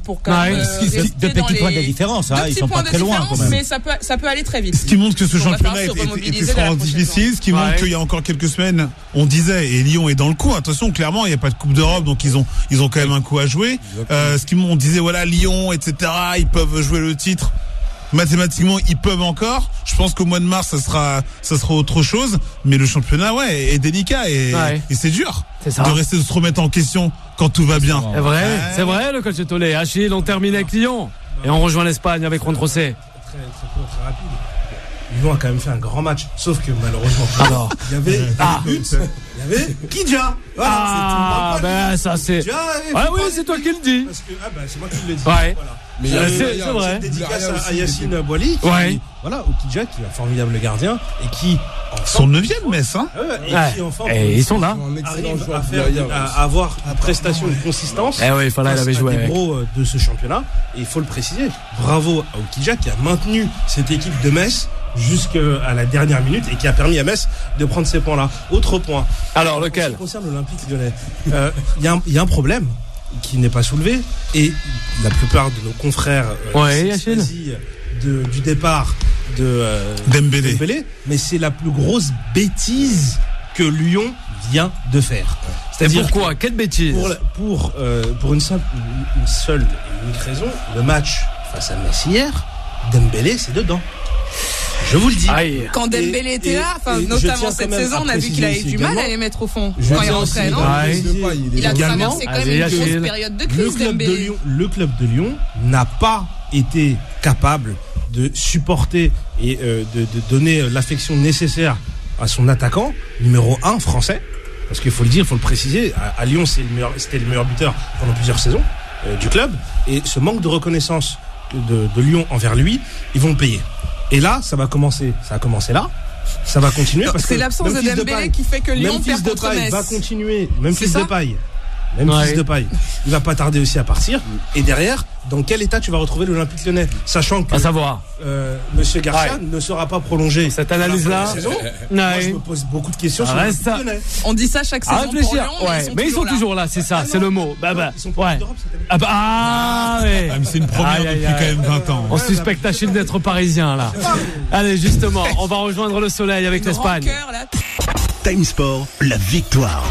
pour quand même rester de petits points de différence, ils sont pas très loin quand même. Mais ça peut aller très vite. Ce qui montre que ce championnat est extrêmement difficile, ce qui montre qu'il y a encore quelques semaines, on disait, et Lyon est dans le coup. Attention, clairement, il n'y a pas de Coupe d'Europe, donc ils ont quand même un coup à jouer. Ce qui on disait, voilà, Lyon, etc., ils peuvent jouer le titre. Mathématiquement, ils peuvent encore. Je pense qu'au mois de mars, ça sera autre chose. Mais le championnat, est délicat et c'est dur de se remettre en question quand tout va bien. C'est vrai, le coach Tolé. Achille, on termine avec Lyon et on rejoint l'Espagne avec Juan José. Très rapide. Lyon a quand même fait un grand match, sauf que malheureusement, il y avait Kidja. Voilà, ça c'est. Oui, c'est toi qui le dis. Parce que c'est moi qui le dis. Ouais. Voilà. Mais c'est vrai. Dédicace à Yacine Boili. Okidja qui est un formidable gardien et qui son 9e Metz, et ils sont là. Arrive à avoir une prestation, une consistance. Il fallait l'avait joué avec gros de ce championnat. Et il faut le préciser. Bravo à Okidja qui a maintenu cette équipe de Metz jusqu'à la dernière minute et qui a permis à Metz de prendre ces points-là. Autre point. Alors lequel? En ce qui concerne l'Olympique Lyonnais, il y a un problème. qui n'est pas soulevé, et la plupart de nos confrères du départ de Dembélé, mais c'est la plus grosse bêtise que Lyon vient de faire. C'est-à-dire pourquoi? Quelle bêtise? Pour une seule et unique raison, le match face à Metz hier, Dembélé c'est dedans. Je vous le dis. Aïe. Quand Dembélé était là, notamment cette saison, on a vu qu'il avait du mal à les mettre au fond quand il rentrait, non? Il a traversé quand même une grosse période de crise, Dembélé. Le club de Lyon n'a pas été capable de supporter et de donner l'affection nécessaire à son attaquant numéro 1 français, parce qu'il faut le dire, il faut le préciser, à Lyon c'était le meilleur buteur pendant plusieurs saisons du club, et ce manque de reconnaissance de Lyon envers lui, ils vont le payer. Et là, ça a commencé là, ça va continuer. Parce c'est l'absence de Dembélé qui fait que Lyon perd contre Metz. Va continuer, Memphis Depay. Memphis Depay, il va pas tarder aussi à partir. Et derrière, dans quel état tu vas retrouver l'Olympique Lyonnais, sachant que Monsieur Garcia ne sera pas prolongé. Cette analyse-là, moi je me pose beaucoup de questions sur l'Olympique Lyonnais. On dit ça chaque saison pour Lyon, mais ils sont toujours là, c'est ça, c'est le mot. Ils sont pas d'Europe cette année. Mais c'est une première depuis quand même 20 ans. On suspecte Achille d'être parisien là. Allez, justement, on va rejoindre le soleil avec l'Espagne. Time Sport, la victoire.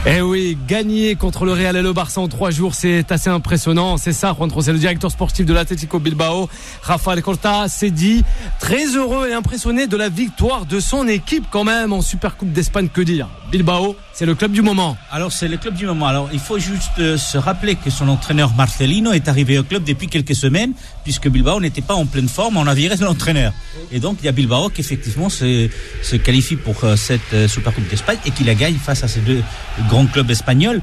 Eh oui, gagner contre le Real et le Barça en 3 jours, c'est assez impressionnant. C'est ça, Juan José, le directeur sportif de l'Atlético Bilbao, Rafael Corta, s'est dit très heureux et impressionné de la victoire de son équipe quand même en Supercoupe d'Espagne. Que dire? Bilbao, c'est le club du moment. Alors, c'est le club du moment. Alors, il faut juste se rappeler que son entraîneur Marcelino est arrivé au club depuis quelques semaines, puisque Bilbao n'était pas en pleine forme, on a viré l'entraîneur. Et donc, il y a Bilbao qui effectivement se qualifie pour cette Supercoupe d'Espagne et qui la gagne face à ces deux grands clubs espagnols.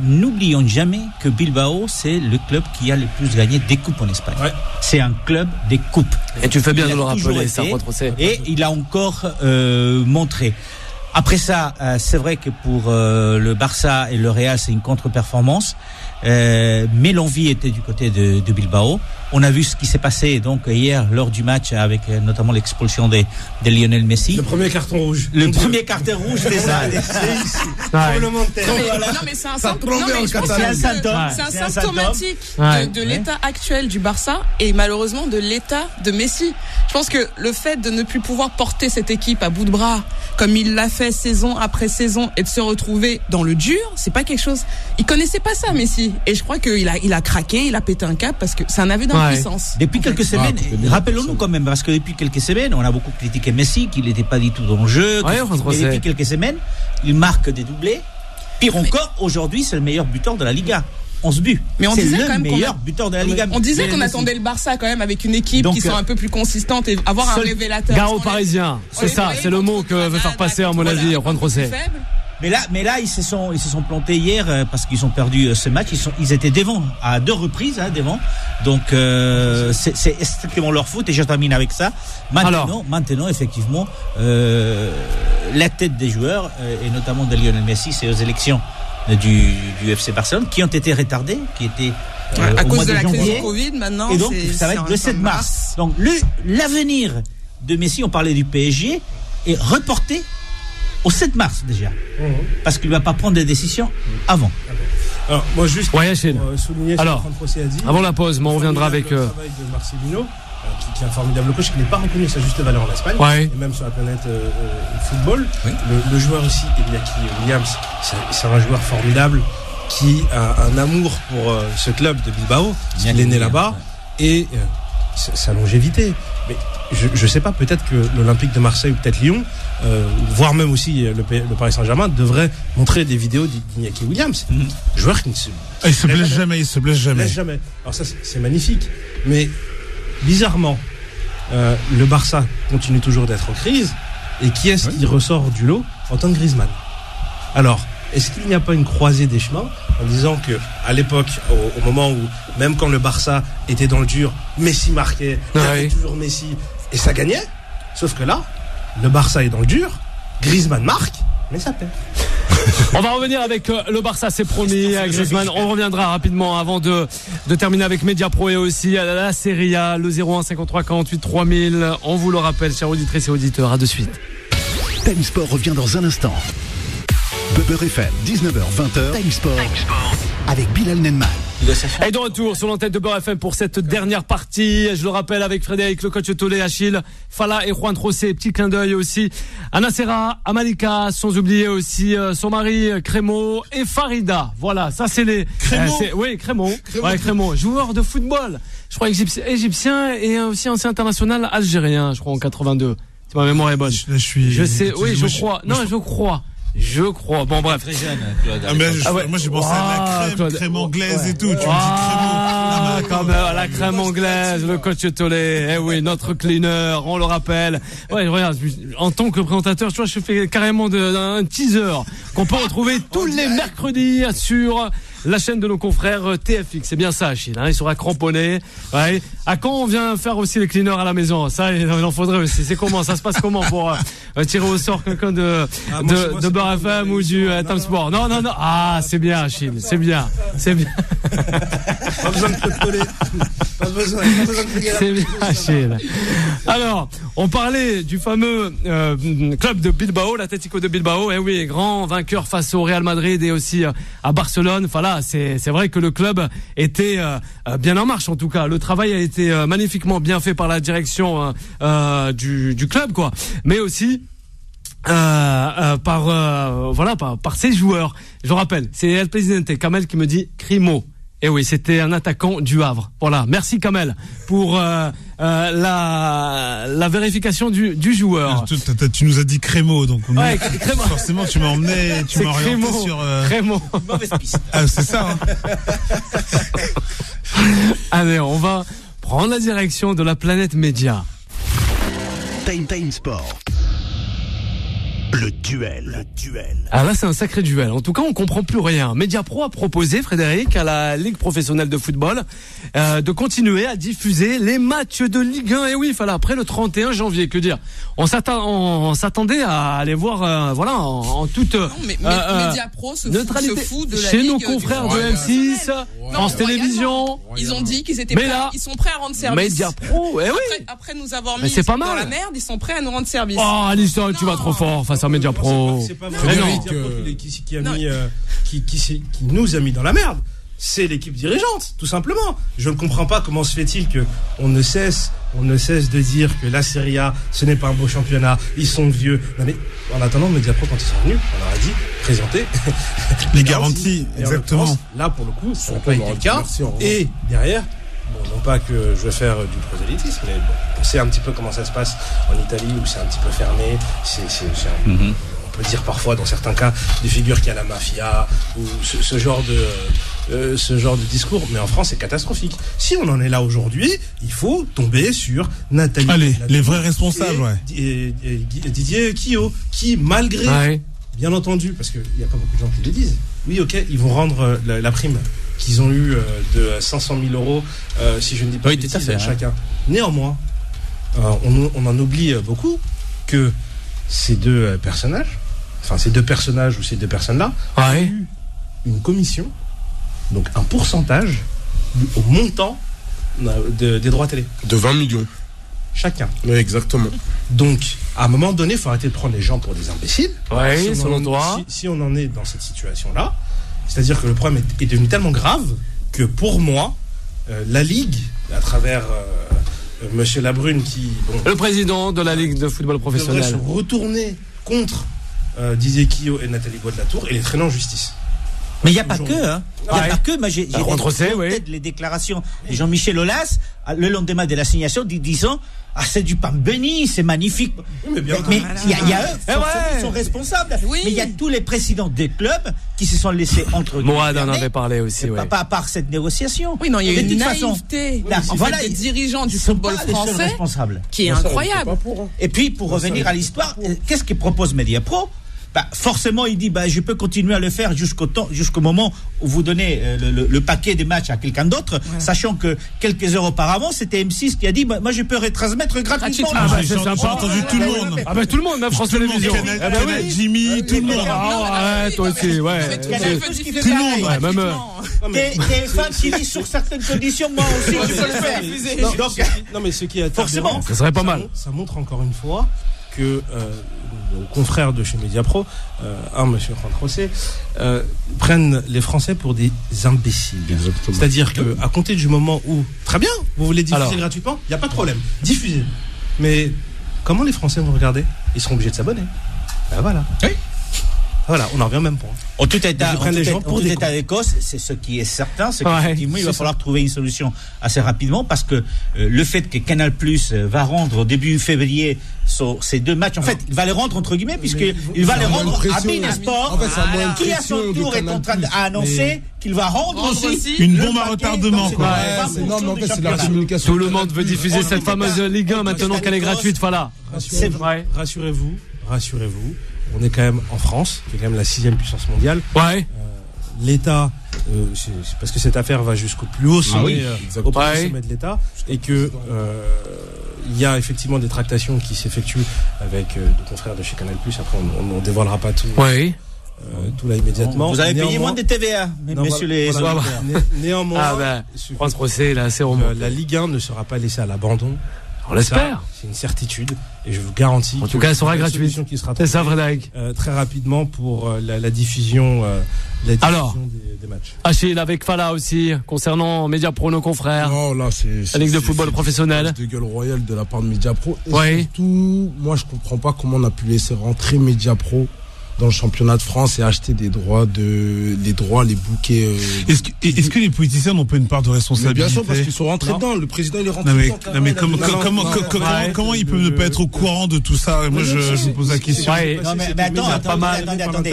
N'oublions jamais que Bilbao, c'est le club qui a le plus gagné des coupes en Espagne. Ouais. C'est un club des coupes. Et tu fais bien de le rappeler, ça, et il a encore montré. Après ça, c'est vrai que pour le Barça et le Real, c'est une contre-performance. Mais l'envie était du côté de Bilbao. On a vu ce qui s'est passé donc hier lors du match avec notamment l'expulsion de Lionel Messi. Le premier carton rouge. Le premier carton rouge déjà. Non mais c'est un symptomatique de l'état actuel du Barça et malheureusement de l'état de Messi. Je pense que le fait de ne plus pouvoir porter cette équipe à bout de bras comme il l'a fait saison après saison et de se retrouver dans le dur, c'est pas quelque chose. Il connaissait pas ça, Messi. Et je crois qu'il a craqué, il a pété un cap parce que c'est un aveu d'impuissance. Depuis quelques semaines, rappelons-nous quand même, parce que depuis quelques semaines, on a beaucoup critiqué Messi, qu'il n'était pas du tout dans le jeu. Mais depuis quelques semaines, il marque des doublés. Pire encore, aujourd'hui, c'est le meilleur buteur de la Liga. 11 buts. Mais on disait quand même meilleur buteur de la Liga. On disait qu'on attendait le Barça quand même avec une équipe qui soit un peu plus consistante et avoir un révélateur. Garo parisien, c'est ça, c'est le mot que veut faire passer à mon avis Juan José. Mais là, ils se sont plantés hier parce qu'ils ont perdu ce match. Ils étaient devant à 2 reprises, devant. Donc c'est strictement leur faute. Et je termine avec ça. Maintenant, effectivement, la tête des joueurs et notamment de Lionel Messi, c'est aux élections du FC Barcelone qui ont été retardées, qui étaient à cause de la crise du Covid. Maintenant, et donc ça va être le 7 mars. Donc l'avenir de Messi, on parlait du PSG, est reporté au 7 mars déjà, parce qu'il ne va pas prendre des décisions avant. Alors, moi juste souligner ce que Franck Procé a dit. Avant la pause, on reviendra avec le travail de Marcelino, qui est un formidable coach, qui n'est pas reconnu sa juste valeur en Espagne, et même sur la planète football. Le joueur ici, Iñaki Williams, c'est un joueur formidable qui a un amour pour ce club de Bilbao, il est né là-bas, et sa longévité. Mais je sais pas, peut-être que l'Olympique de Marseille ou peut-être Lyon, voire même aussi le Paris Saint-Germain devrait montrer des vidéos d'Iñaki Williams. Joueur qui ne se blesse jamais. Alors ça c'est magnifique, mais bizarrement le Barça continue toujours d'être en crise, et qui est-ce qui ressort du lot? Antoine Griezmann. Alors est-ce qu'il n'y a pas une croisée des chemins en disant que à l'époque, au moment où même quand le Barça était dans le dur, Messi marquait, il y avait toujours Messi et ça gagnait, sauf que là le Barça est dans le dur, Griezmann marque mais ça perd. On va revenir avec le Barça, c'est promis, à Griezmann. On reviendra rapidement avant de terminer avec Mediapro et aussi la Serie A, le 01 53 48 3000. On vous le rappelle, chers auditrices et auditeurs, à de suite. Time Sport revient dans un instant. Beurre FM, 19h-20h. Time Sport. avec Bilal Nenman. Et de retour sur l'antenne de Beurre FM pour cette dernière partie. Je le rappelle avec Frédéric, le coach Tolé, Achille, Fala et Juan José. Petit clin d'œil aussi à Nacera, à Malika, sans oublier aussi son mari Crémo et Farida. Voilà, ça c'est les... oui, Crémo. Ouais, Crémo. Joueur de football. Je crois égyptien et aussi ancien international algérien, je crois en 82. Si ma mémoire est bonne. Je sais, oui, je crois. Non, je crois. Bon, bref. Très jeune, Claude. Moi, j'ai pensé à la crème anglaise et tout. Tu me dis crémo. Quand même, la crème anglaise, le coach Tolé. Eh oui, notre cleaner, on le rappelle. Ouais, regarde, en tant que présentateur, tu vois, je fais carrément un teaser qu'on peut retrouver tous les mercredis sur la chaîne de nos confrères TFX. C'est bien ça, Achille, hein, il sera cramponné. Ouais. À quand on vient faire aussi les cleaners à la maison? Ça, il en faudrait aussi. C'est comment? Ça se passe comment pour tirer au sort quelqu'un de Beurre FM ou du Tam Sport? Non. Ah, c'est bien, Achille. C'est bien. Pas besoin de te coller. Pas besoin de c'est bien, Achille. Alors, on parlait du fameux club de Bilbao, l'Atlético de Bilbao. Eh oui, grand vainqueur face au Real Madrid et aussi à Barcelone. Enfin là, c'est vrai que le club était bien en marche en tout cas. Le travail a été magnifiquement bien fait par la direction du club, quoi. Mais aussi par ses joueurs. Je rappelle, c'est El Presidente Kamel qui me dit Crimo. Et oui, c'était un attaquant du Havre. Voilà, merci Kamel pour la vérification du joueur. Tu nous as dit Crémo, donc ouais, forcément tu m'as emmené, tu m'as orienté sur Crémo. Mauvaise piste. Ah, c'est ça. Allez, on va prendre la direction de la planète média. Time Sport. Le duel. Ah là, c'est un sacré duel. En tout cas, on comprend plus rien. Mediapro a proposé, Frédéric, à la Ligue professionnelle de football, de continuer à diffuser les matchs de Ligue 1. Et oui, fallait après le 31 janvier. Que dire? On s'attendait à aller voir, en toute Mediapro se fout de la chez Ligue nos confrères de M6, France Télévisions. Ils ont dit qu'ils étaient prêts. Ils sont prêts à rendre service. Mediapro, après nous avoir mis c'est pas mal. dans la merde, ils sont prêts à nous rendre service. Oh, Alistair, tu vas trop fort face à Mediapro. C'est pas vrai. Qui nous a mis dans la merde. C'est l'équipe dirigeante, tout simplement. Je ne comprends pas comment se fait-il que on ne cesse de dire que la Serie A, ce n'est pas un beau championnat, ils sont vieux. Non mais en attendant, Mediapro, quand ils sont venus, on leur a dit présenter les garanties. Exactement. Là, pour le coup, ça n'a pas été le cas. Et derrière, non pas que je veux faire du prosélytisme, mais on sait un petit peu comment ça se passe en Italie, où c'est un petit peu fermé. On peut dire parfois, dans certains cas, des figures qu'il y a la mafia ou ce genre de discours. Mais en France, c'est catastrophique. Si on en est là aujourd'hui, il faut tomber sur Nathalie. Allez, les vrais responsables, et Didier Quillot, qui malgré, bien entendu, parce qu'il n'y a pas beaucoup de gens qui le disent, oui, ok, ils vont rendre la prime qu'ils ont eu de 500 000 euros, si je ne dis pas de bêtises, chacun. Néanmoins, on en oublie beaucoup que ces deux personnages ou ces deux personnes-là ont eu une commission, donc un pourcentage au montant des droits télé. De 20 millions. Chacun. Oui, exactement. Donc, à un moment donné, il faut arrêter de prendre les gens pour des imbéciles. Oui, selon toi. Si on en est dans cette situation-là, c'est-à-dire que le problème est devenu tellement grave que pour moi, la Ligue, à travers Monsieur Labrune, le président de la Ligue de football professionnel, devrait se retourner contre Didier Quillot et Nathalie Bois-de-la-Tour et les traîner en justice. Mais il n'y a pas que, hein. Il n'y a pas que. Moi, j'ai les déclarations de Jean-Michel Aulas le lendemain de la signation disant c'est du pain béni, c'est magnifique. Mais il y a eux, ils sont responsables. Oui. Mais il y a tous les présidents des clubs qui se sont laissés entre Mourad en avait parlé aussi. Pas par cette négociation. Oui, non, il y a une naïveté des dirigeants du football français qui est incroyable. Et puis, pour revenir à l'histoire, qu'est-ce que propose Mediapro? Forcément, il dit je peux continuer à le faire jusqu'au moment où vous donnez le paquet des matchs à quelqu'un d'autre, sachant que quelques heures auparavant, c'était M6 qui a dit moi je peux retransmettre gratuitement. C'est sympa, entendu tout le monde. Tout le monde, même France Télévisions. Jimmy, tout le monde. Toi aussi, tout le monde, même TF1 qui dit sur certaines conditions, moi aussi je peux le faire. Non mais ce qui est forcément, ça serait pas mal. Ça montre encore une fois que nos confrères de chez Mediapro, monsieur Juan José, prennent les Français pour des imbéciles. Exactement. C'est-à-dire que à compter du moment où, très bien, vous voulez diffuser gratuitement, il n'y a pas de problème, diffusez. Mais comment les Français vont regarder? Ils seront obligés de s'abonner. Ben voilà. Oui. Voilà, on en revient même point. En tout état d'Écosse, c'est ce qui est certain, c'est qu'effectivement, il va falloir trouver une solution assez rapidement, parce que le fait que Canal+ va rendre au début février ces 2 matchs, en fait, il va les rendre entre guillemets, puisqu'il va les rendre à Bein Sport, qui à son tour est en train d'annoncer qu'il va rendre aussi une bombe à retardement. Tout le monde veut diffuser cette fameuse Ligue 1 maintenant qu'elle est gratuite. Voilà. Rassurez-vous. On est quand même en France, qui est quand même la 6e puissance mondiale. Ouais. L'État, c'est parce que cette affaire va jusqu'au plus haut sommet, au plus haut sommet de l'État, et que il y a effectivement des tractations qui s'effectuent avec des confrères de chez Canal+. Après, on dévoilera pas tout. Oui. Tout là immédiatement. Vous avez payé moins de TVA, messieurs les auditeurs. Néanmoins, France Procès, là, c'est remonté. La Ligue 1 ne sera pas laissée à l'abandon. On l'espère. C'est une certitude, et je vous garantis. En tout cas, elle sera gratuite. C'est ça, Frédéric. Très rapidement pour la diffusion, Alors, des matchs. Achille, avec Fala aussi, concernant Mediapro, nos confrères. Non, là, c'est la Ligue de football professionnelle. C'est de gueule royale de la part de Mediapro. Et surtout, moi, je comprends pas comment on a pu laisser rentrer Mediapro dans le championnat de France et acheter les droits, les bouquets. Est-ce que les politiciens n'ont pas une part de responsabilité? Mais bien sûr, parce qu'ils sont rentrés dedans. Le président, il est rentré dedans. Comment il peut ne pas être au courant de tout ça? Moi, je me pose la question. Attendez.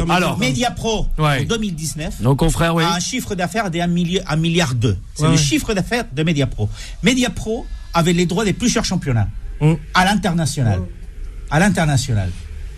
Alors, Mediapro, en 2019, nos confrères, a un chiffre d'affaires de 1,2 milliard. C'est le chiffre d'affaires de Mediapro. Mediapro avait les droits des plus chers championnats à l'international.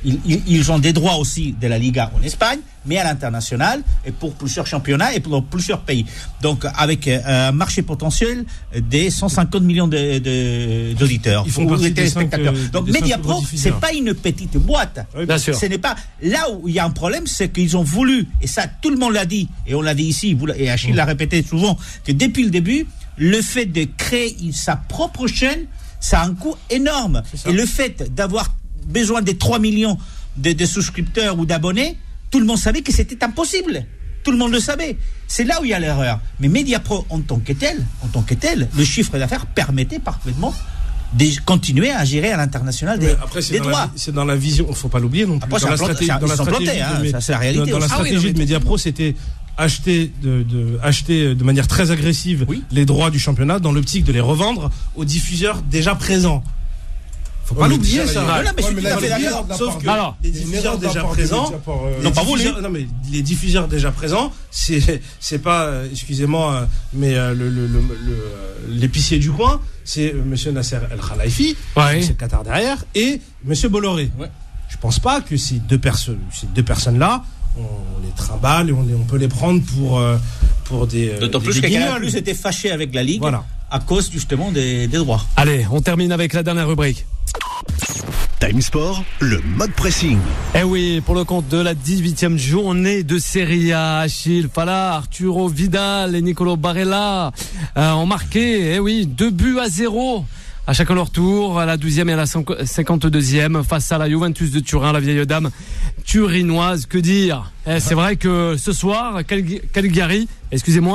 Ils ont des droits aussi de la Liga en Espagne, mais à l'international, et pour plusieurs championnats et pour plusieurs pays. Donc, avec un marché potentiel des 150 millions d'auditeurs ou de téléspectateurs. Donc, Mediapro, c'est pas une petite boîte. Oui, bien sûr. Ce n'est pas là où il y a un problème, c'est qu'ils ont voulu, et ça, tout le monde l'a dit, et on l'a dit ici, et Achille l'a répété souvent, que depuis le début, le fait de créer sa propre chaîne, ça a un coût énorme. Et le fait d'avoir besoin des 3 millions de souscripteurs ou d'abonnés, tout le monde savait que c'était impossible. Tout le monde le savait. C'est là où il y a l'erreur. Mais Mediapro, en tant que tel, le chiffre d'affaires permettait parfaitement de continuer à gérer à l'international des droits. C'est dans la vision, il ne faut pas l'oublier non plus. Après, c'est la réalité. Dans la stratégie de Mediapro, c'était acheter de manière très agressive les droits du championnat dans l'optique de les revendre aux diffuseurs déjà présents. Faut pas l'oublier, ça. Sauf que les diffuseurs déjà présents, les diffuseurs déjà présents, c'est pas, excusez-moi, mais l'épicier du coin, c'est monsieur Nasser El Khalifi, c'est le Qatar derrière, et monsieur Bolloré. Je pense pas que ces deux personnes-là, on les trimballe et on peut les prendre pour des. D'autant plus que Canal+ était fâché avec la Ligue. Voilà. À cause justement des droits. Allez, on termine avec la dernière rubrique. Time Sport, le mode pressing. Eh oui, pour le compte de la 18e journée de Serie A, Achille Fala, Arturo Vidal et Nicolo Barella ont marqué, 2-0. À chacun leur tour, à la 12e et à la 52e, face à la Juventus de Turin, la vieille dame turinoise. Que dire? C'est vrai que ce soir, Cagliari,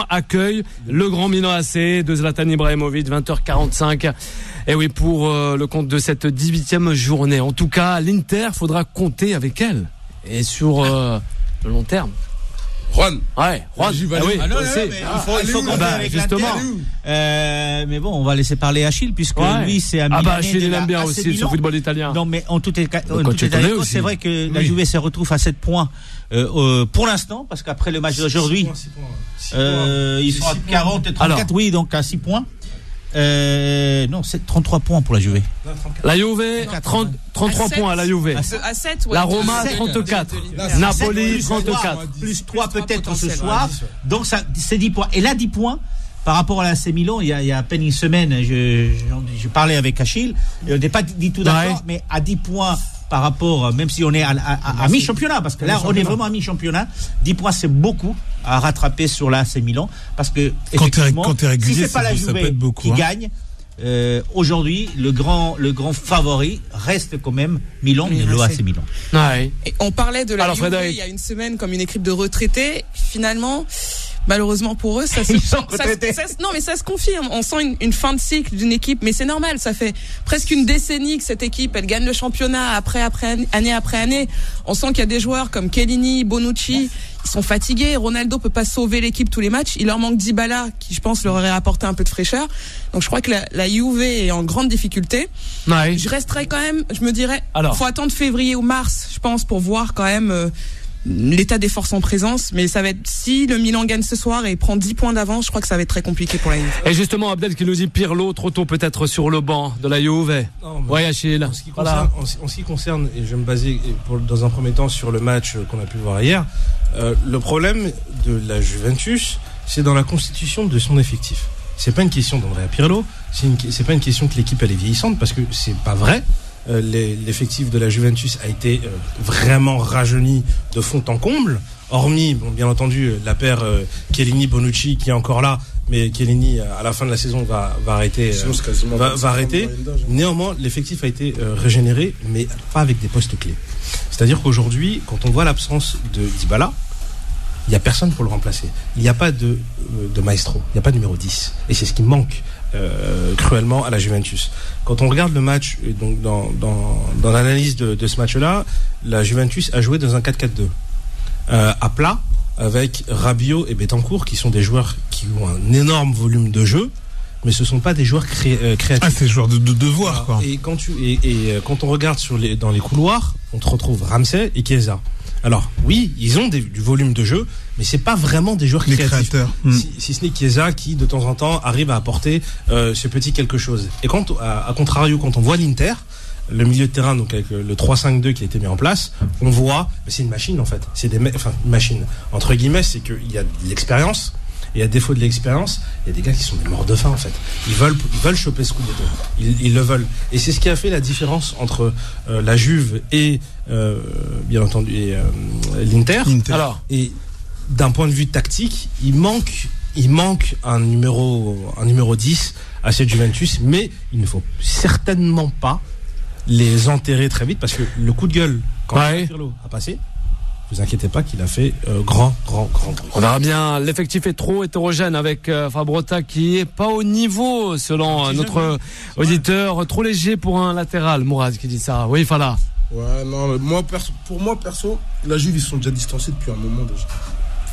accueille le grand Milan AC de Zlatan Ibrahimovic, 20h45. Et oui, pour le compte de cette 18e journée. En tout cas, l'Inter, faudra compter avec elle. Et sur le long terme. Juan. Il faut compter avec justement. Mais bon, on va laisser parler Achille, puisque lui, c'est un Milanais. Achille, il aime bien aussi ce football italien. Non, mais en tout cas, c'est vrai que la Juve se retrouve à 7 points pour l'instant, parce qu'après le match d'aujourd'hui, ils sont à 40 et 34, donc à 6 points. Non, c'est 33 points pour la Juve. La Juve, 33 points à la Juve. À 7, la Roma, 34. Napoli, 34. Plus 3 peut-être ce soir. Donc, ça, c'est 10 points. Et là, 10 points, par rapport à la AC Milan, il y a à peine une semaine, je parlais avec Achille. On n'est pas dit tout d'accord, mais à 10 points par rapport, même si on est à mi-championnat, parce que là, on est vraiment à mi-championnat, 10 points, c'est beaucoup à rattraper sur la AC Milan, parce que, effectivement, quand t'es régulier, si c'est pas la Juve qui gagne, aujourd'hui, le grand favori reste quand même Milan, l'OAC Milan. Ouais. Et on parlait de la Juve il y a une semaine comme une équipe de retraités. Finalement, malheureusement pour eux, ça se confirme. On sent une fin de cycle d'une équipe, mais c'est normal. Ça fait presque une décennie que cette équipe, elle gagne le championnat année après année. On sent qu'il y a des joueurs comme Chiellini, Bonucci, ils sont fatigués. Ronaldo peut pas sauver l'équipe tous les matchs. Il leur manque Dybala, qui je pense leur aurait apporté un peu de fraîcheur. Donc je crois que la Juve est en grande difficulté. Ouais. Je resterai quand même, je me dirais, faut attendre février ou mars, je pense, pour voir quand même l'état des forces en présence, mais ça va être, si le Milan gagne ce soir et prend 10 points d'avance, je crois que ça va être très compliqué pour la Juve. Et justement, Abdel qui nous dit Pirlo trop tôt peut-être sur le banc de la Juve. Ouais, Achille. En ce qui concerne, et je vais me baser dans un premier temps sur le match qu'on a pu voir hier, le problème de la Juventus, c'est dans la constitution de son effectif. C'est pas une question d'Andrea Pirlo, c'est pas une question que l'équipe elle est vieillissante, parce que c'est pas vrai. L'effectif de la Juventus a été vraiment rajeuni de fond en comble, hormis bien entendu la paire Chiellini-Bonucci qui est encore là, mais Chiellini à la fin de la saison va arrêter. Va arrêter. Néanmoins, l'effectif a été régénéré, mais pas avec des postes clés. C'est-à-dire qu'aujourd'hui, quand on voit l'absence de Dybala, il n'y a personne pour le remplacer. Il n'y a pas de maestro, il n'y a pas de numéro 10. Et c'est ce qui manque cruellement à la Juventus. Quand on regarde le match, donc dans l'analyse de ce match-là, la Juventus a joué dans un 4-4-2 à plat, avec Rabiot et Betancourt, qui sont des joueurs qui ont un énorme volume de jeu, mais ce ne sont pas des joueurs créatifs. Ah, c'est des joueurs de devoir, quoi. Et quand on regarde dans les couloirs, on te retrouve Ramsey et Chiesa. Alors oui, ils ont du volume de jeu, mais c'est pas vraiment des joueurs créatifs. Si ce n'est Chiesa qui de temps en temps arrive à apporter ce petit quelque chose. Et à contrario, quand on voit l'Inter, le milieu de terrain, donc avec le 3-5-2 qui a été mis en place, on voit, c'est une machine en fait. C'est une machine entre guillemets, c'est qu'il y a de l'expérience. Et à défaut de l'expérience, il y a des gars qui sont des morts de faim en fait. Ils veulent choper ce coup d'été. Ils le veulent. Et c'est ce qui a fait la différence entre la Juve et bien entendu l'Inter. Alors, et d'un point de vue tactique, il manque un numéro 10 à cette Juventus, mais il ne faut certainement pas les enterrer très vite, parce que le coup de gueule quand Pirlo a passé, vous inquiétez pas qu'il a fait grand bruit. On verra bien. L'effectif est trop hétérogène avec Fabrota qui est pas au niveau selon notre auditeur. Trop léger pour un latéral. Mourad qui dit ça. Oui, Fala. Ouais, non, pour moi perso, la Juve ils sont déjà distancés depuis un moment déjà.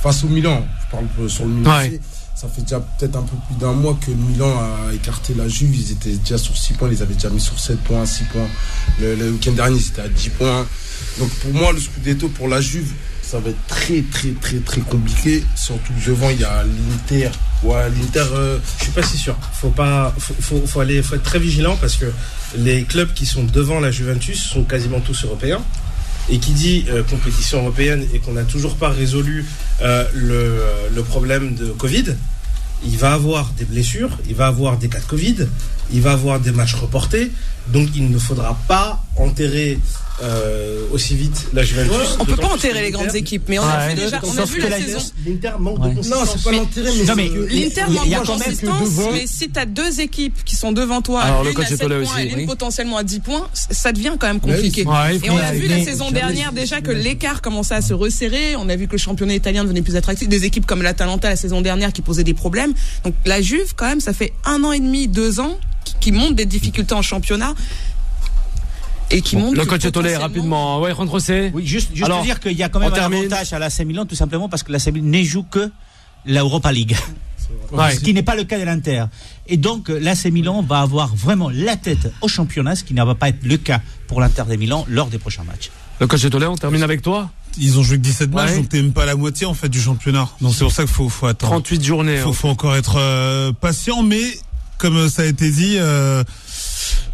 Face au Milan, je parle sur le Milan. Ouais. Ça fait déjà peut-être un peu plus d'un mois que le Milan a écarté la Juve. Ils étaient déjà sur 6 points, ils les avaient déjà mis sur 7 points, 6 points. Le week-end dernier, ils étaient à 10 points. Donc pour moi, le Scudetto pour la Juve, ça va être très très très très compliqué. Surtout que devant, il y a l'Inter. Ouais, l'Inter, je suis pas si sûr. Faut être très vigilant, parce que les clubs qui sont devant la Juventus sont quasiment tous européens. Et qui dit compétition européenne et qu'on n'a toujours pas résolu le problème de Covid, il va avoir des blessures, il va avoir des cas de Covid, il va avoir des matchs reportés. Donc il ne faudra pas enterrer aussi vite la Juventus. On peut pas enterrer les grandes équipes, mais on a vu déjà, on a vu la saison. L'Inter manque de consistance. Non, c'est pas l'enterrer, mais l'Inter manque de consistance. Mais si t'as deux équipes qui sont devant toi, l'une à 7 points et l'une potentiellement à 10 points, ça devient quand même compliqué. Et on a vu la saison dernière déjà que l'écart commençait à se resserrer. On a vu que le championnat italien devenait plus attractif. Des équipes comme l'Atalanta la saison dernière qui posaient des problèmes. Donc la Juve, quand même, ça fait 1 an et demi, 2 ans qui montent des difficultés en championnat. Et qui monte le coach Tolé rapidement. Ouais, rentre C. Oui, juste alors, te dire qu'il y a quand même un avantage à l'AC Milan, tout simplement parce que l'AC Milan ne joue que l'Europa League. Ce qui n'est pas le cas de l'Inter. Et donc l'AC Milan va avoir vraiment la tête au championnat, ce qui ne va pas être le cas pour l'Inter de Milan lors des prochains matchs. Le coach Tolé, on termine avec toi. Ils ont joué que 17 matchs, donc t'es même pas à la moitié en fait du championnat. Donc c'est pour ça qu'il faut attendre. 38 journées. Faut encore être patient, mais comme ça a été dit,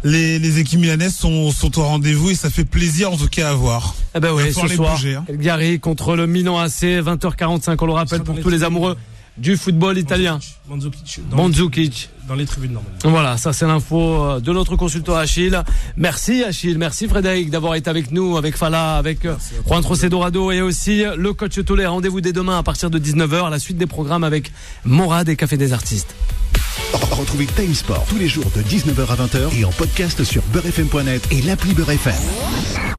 les équipes milanaises sont au rendez-vous et ça fait plaisir en tout cas à voir. Eh ben oui, ce soir, Cagliari contre le Milan AC, 20h45, on le rappelle pour tous les amoureux du football italien. Mandzukic. Dans les tribunes normalement. Voilà, ça c'est l'info de notre consultant Achille. Merci Achille, merci Frédéric d'avoir été avec nous, avec Fala, avec Juan José Dorado et aussi le coach Tolé. Rendez-vous dès demain à partir de 19h à la suite des programmes avec Morad et Café des Artistes. Retrouvez Time Sport tous les jours de 19h à 20h et en podcast sur beurrefm.net et l'appli Beurre FM.